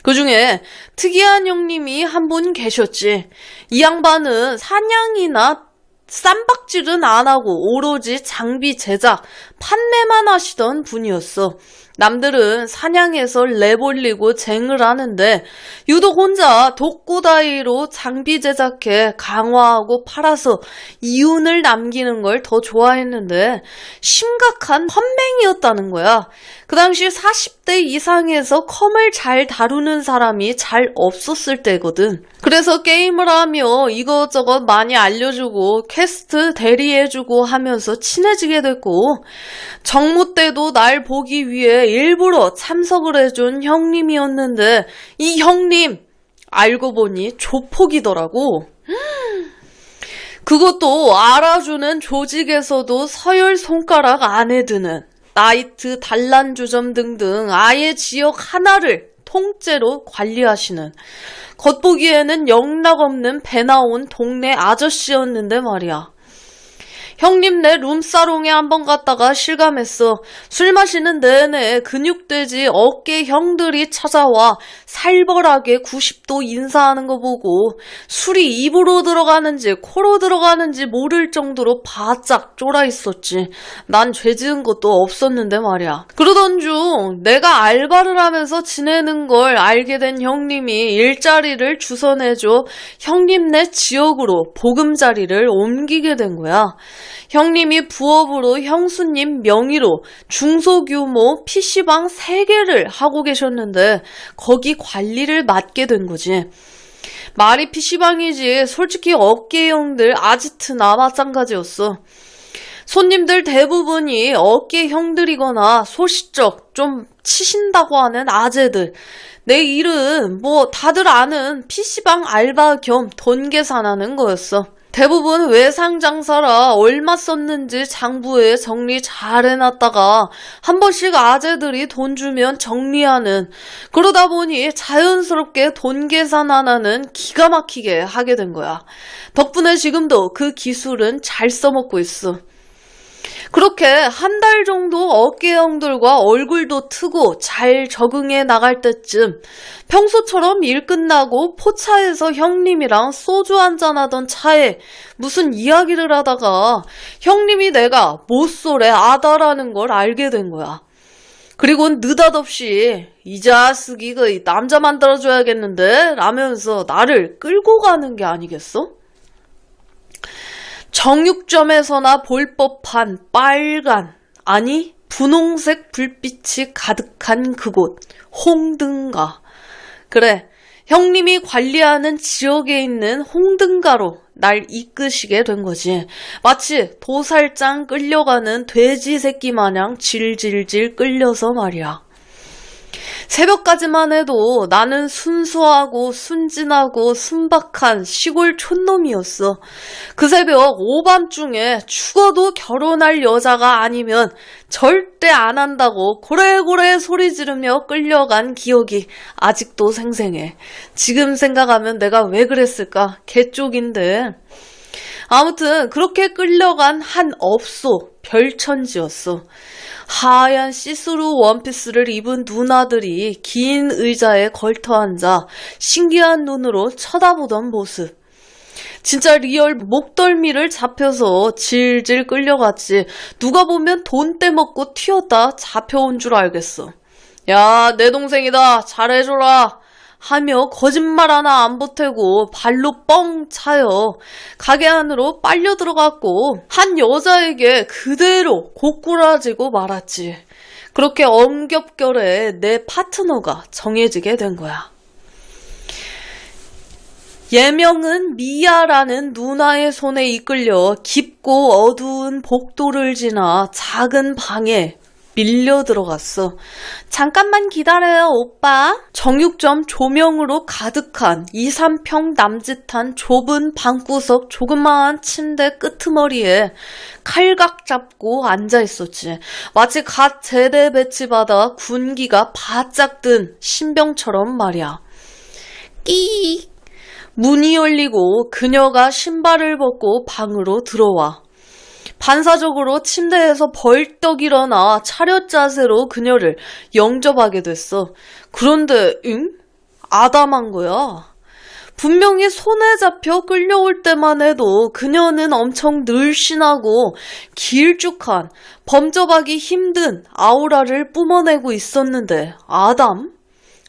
그 중에 특이한 형님이 한 분 계셨지. 이 양반은 사냥이나 쌈박질은 안 하고 오로지 장비 제작, 판매만 하시던 분이었어. 남들은 사냥해서 내몰리고 쟁을 하는데 유독 혼자 독고다이로 장비 제작해 강화하고 팔아서 이윤을 남기는 걸 더 좋아했는데 심각한 헛맹이였다는 거야. 그 당시 40대 이상에서 컴을 잘 다루는 사람이 잘 없었을 때거든. 그래서 게임을 하며 이것저것 많이 알려주고 퀘스트 대리해주고 하면서 친해지게 됐고, 정모 때도 날 보기 위해 일부러 참석을 해준 형님이었는데 이 형님 알고 보니 조폭이더라고. 그것도 알아주는 조직에서도 서열 손가락 안에 드는 나이트, 단란주점 등등 아예 지역 하나를 통째로 관리하시는, 겉보기에는 영락없는 배 나온 동네 아저씨였는데 말이야. 형님 내 룸사롱에 한번 갔다가 실감했어. 술 마시는 내내 근육돼지 어깨 형들이 찾아와 살벌하게 90도 인사하는 거 보고 술이 입으로 들어가는지 코로 들어가는지 모를 정도로 바짝 쫄아 있었지. 난 죄 지은 것도 없었는데 말이야. 그러던 중 내가 알바를 하면서 지내는 걸 알게 된 형님이 일자리를 주선해줘 형님네 지역으로 보금자리를 옮기게 된 거야. 형님이 부업으로 형수님 명의로 중소규모 PC방 3개를 하고 계셨는데 거기 관리를 맡게 된 거지. 말이 PC방이지 솔직히 어깨형들 아지트나 마찬가지였어. 손님들 대부분이 어깨형들이거나 소시적 좀 치신다고 하는 아재들. 내 일은 뭐 다들 아는 PC방 알바 겸 돈 계산하는 거였어. 대부분 외상장사라 얼마 썼는지 장부에 정리 잘 해놨다가 한 번씩 아재들이 돈 주면 정리하는, 그러다 보니 자연스럽게 돈 계산 하나는 기가 막히게 하게 된 거야. 덕분에 지금도 그 기술은 잘 써먹고 있어. 그렇게 한 달 정도 어깨형들과 얼굴도 트고 잘 적응해 나갈 때쯤 평소처럼 일 끝나고 포차에서 형님이랑 소주 한잔하던 차에 무슨 이야기를 하다가 형님이 내가 모쏠의 아다라는 걸 알게 된 거야. 그리고 느닷없이 이 자식이 그 남자 만들어줘야겠는데 라면서 나를 끌고 가는 게 아니겠어? 정육점에서나 볼 법한 빨간, 아니 분홍색 불빛이 가득한 그곳, 홍등가. 그래, 형님이 관리하는 지역에 있는 홍등가로 날 이끄시게 된 거지. 마치 도살장 끌려가는 돼지 새끼 마냥 질질질 끌려서 말이야. 새벽까지만 해도 나는 순수하고 순진하고 순박한 시골 촌놈이었어. 그 새벽 오밤중에 죽어도 결혼할 여자가 아니면 절대 안 한다고 고래고래 소리 지르며 끌려간 기억이 아직도 생생해. 지금 생각하면 내가 왜 그랬을까? 개쪽인데. 아무튼 그렇게 끌려간 한 업소 별천지였어. 하얀 시스루 원피스를 입은 누나들이 긴 의자에 걸터앉아 신기한 눈으로 쳐다보던 모습. 진짜 리얼 목덜미를 잡혀서 질질 끌려갔지. 누가 보면 돈 떼먹고 튀었다 잡혀온 줄 알겠어. 야, 내 동생이다. 잘해줘라. 하며 거짓말 하나 안 보태고 발로 뻥 차여 가게 안으로 빨려 들어갔고 한 여자에게 그대로 고꾸라지고 말았지. 그렇게 엄격결에 내 파트너가 정해지게 된 거야. 예명은 미아라는 누나의 손에 이끌려 깊고 어두운 복도를 지나 작은 방에 밀려 들어갔어. 잠깐만 기다려요, 오빠. 정육점 조명으로 가득한 2, 3평 남짓한 좁은 방구석 조그마한 침대 끄트머리에 칼각 잡고 앉아있었지. 마치 갓 제대 배치받아 군기가 바짝 든 신병처럼 말이야. 끼익. 문이 열리고 그녀가 신발을 벗고 방으로 들어와. 반사적으로 침대에서 벌떡 일어나 차렷 자세로 그녀를 영접하게 됐어. 그런데 아담한 거야. 분명히 손에 잡혀 끌려올 때만 해도 그녀는 엄청 늘씬하고 길쭉한 범접하기 힘든 아우라를 뿜어내고 있었는데 아담?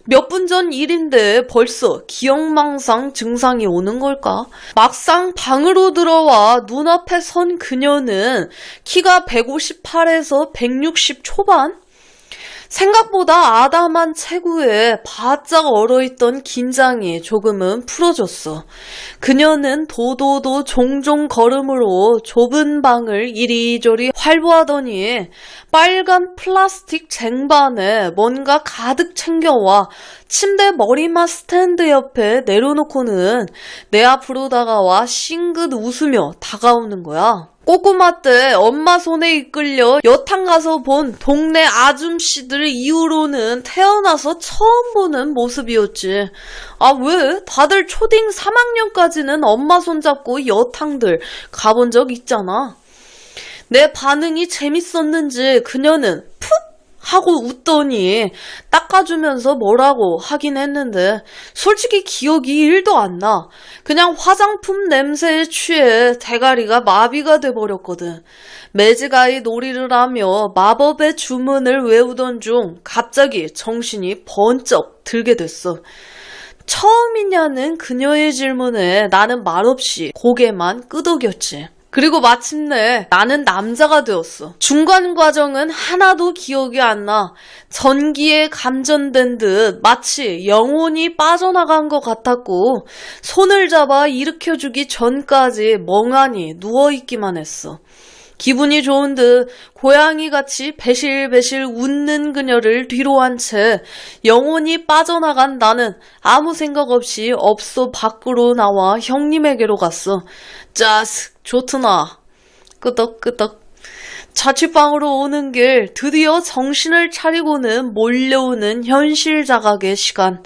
몇 분 전 일인데 벌써 기억망상 증상이 오는 걸까? 막상 방으로 들어와 눈앞에 선 그녀는 키가 158에서 160 초반? 생각보다 아담한 체구에 바짝 얼어있던 긴장이 조금은 풀어졌어. 그녀는 도도도 종종 걸음으로 좁은 방을 이리저리 활보하더니 빨간 플라스틱 쟁반에 뭔가 가득 챙겨와 침대 머리맡 스탠드 옆에 내려놓고는 내 앞으로 다가와 싱긋 웃으며 다가오는 거야. 꼬꼬마 때 엄마 손에 이끌려 여탕 가서 본 동네 아줌씨들 이후로는 태어나서 처음 보는 모습이었지. 아, 왜? 다들 초딩 3학년까지는 엄마 손잡고 여탕들 가본 적 있잖아. 내 반응이 재밌었는지 그녀는 푹 하고 웃더니 닦아주면서 뭐라고 하긴 했는데 솔직히 기억이 1도 안 나. 그냥 화장품 냄새에 취해 대가리가 마비가 돼버렸거든. 매직아이 놀이를 하며 마법의 주문을 외우던 중 갑자기 정신이 번쩍 들게 됐어. 처음이냐는 그녀의 질문에 나는 말없이 고개만 끄덕였지. 그리고 마침내 나는 남자가 되었어. 중간 과정은 하나도 기억이 안 나. 전기에 감전된 듯 마치 영혼이 빠져나간 것 같았고 손을 잡아 일으켜주기 전까지 멍하니 누워있기만 했어. 기분이 좋은 듯 고양이같이 배실배실 웃는 그녀를 뒤로 한 채 영혼이 빠져나간 나는 아무 생각 없이 업소 밖으로 나와 형님에게로 갔어. 짜스 좋드나. 끄덕끄덕. 자취방으로 오는 길 드디어 정신을 차리고는 몰려오는 현실 자각의 시간.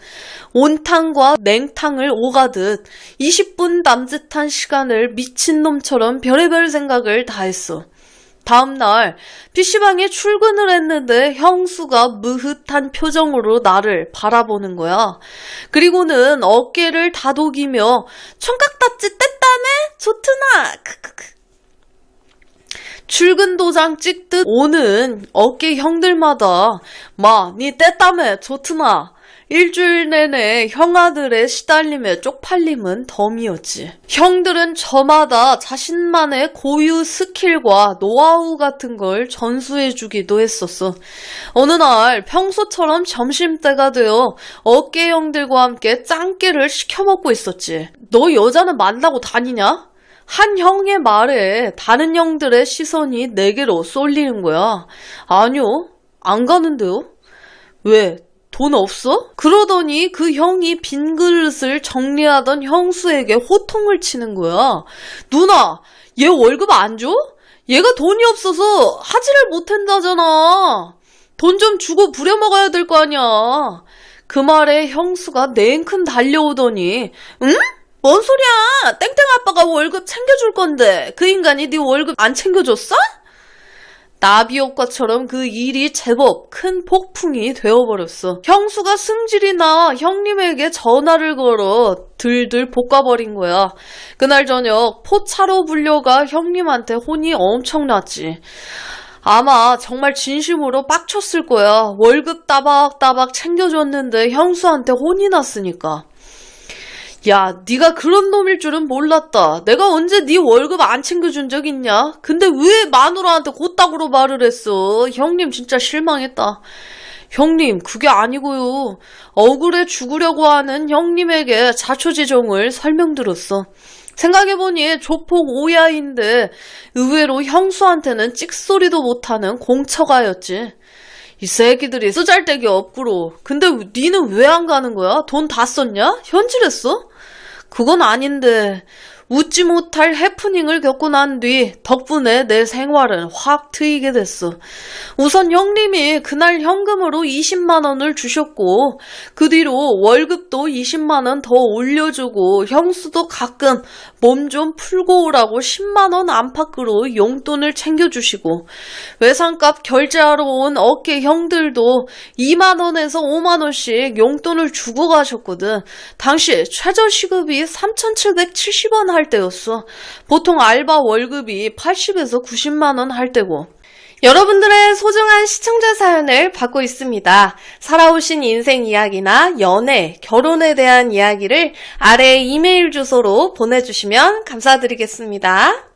온탕과 냉탕을 오가듯 20분 남짓한 시간을 미친놈처럼 별의별 생각을 다 했어. 다음날 PC방에 출근을 했는데 형수가 무흐한 표정으로 나를 바라보는 거야. 그리고는 어깨를 다독이며 총각답지 뗐다며? 좋드나. 크크크. 출근 도장 찍듯 오는 어깨 형들마다 마, 니 뗐다며? 좋드나. 일주일 내내 형아들의 시달림에 쪽팔림은 덤이었지. 형들은 저마다 자신만의 고유 스킬과 노하우 같은 걸 전수해주기도 했었어. 어느 날 평소처럼 점심때가 되어 어깨 형들과 함께 짱깨를 시켜먹고 있었지. 너 여자는 만나고 다니냐? 한 형의 말에 다른 형들의 시선이 내게로 쏠리는 거야. 아니요, 안 가는데요. 왜? 돈 없어? 그러더니 그 형이 빈 그릇을 정리하던 형수에게 호통을 치는 거야. 누나, 얘 월급 안 줘? 얘가 돈이 없어서 하지를 못한다잖아. 돈 좀 주고 부려먹어야 될 거 아니야. 그 말에 형수가 냉큼 달려오더니 응? 뭔 소리야? 땡땡 아빠가 월급 챙겨줄 건데 그 인간이 네 월급 안 챙겨줬어? 나비효과처럼 그 일이 제법 큰 폭풍이 되어버렸어. 형수가 승질이나 형님에게 전화를 걸어 들들 볶아버린 거야. 그날 저녁 포차로 불려가 형님한테 혼이 엄청났지. 아마 정말 진심으로 빡쳤을 거야. 월급 따박따박 챙겨줬는데 형수한테 혼이 났으니까. 야, 네가 그런 놈일 줄은 몰랐다. 내가 언제 네 월급 안 챙겨준 적 있냐? 근데 왜 마누라한테 곧다구로 말을 했어? 형님 진짜 실망했다. 형님, 그게 아니고요. 억울해 죽으려고 하는 형님에게 자초지종을 설명드렸어. 생각해보니 조폭 오야인데 의외로 형수한테는 찍소리도 못하는 공처가였지. 이 새끼들이 쓰잘데기 없구로. 근데 니는 왜 안 가는 거야? 돈 다 썼냐? 현질했어? 그건 아닌데 웃지 못할 해프닝을 겪고 난 뒤 덕분에 내 생활은 확 트이게 됐어. 우선 형님이 그날 현금으로 20만 원을 주셨고 그 뒤로 월급도 20만 원 더 올려주고 형수도 가끔 몸 좀 풀고 오라고 10만 원 안팎으로 용돈을 챙겨주시고 외상값 결제하러 온 어깨 형들도 2만 원에서 5만 원씩 용돈을 주고 가셨거든. 당시 최저시급이 3,770원 할 때였어. 보통 알바 월급이 80에서 90만 원 할 때고. 여러분들의 소중한 시청자 사연을 받고 있습니다. 살아오신 인생 이야기나 연애, 결혼에 대한 이야기를 아래 이메일 주소로 보내주시면 감사드리겠습니다.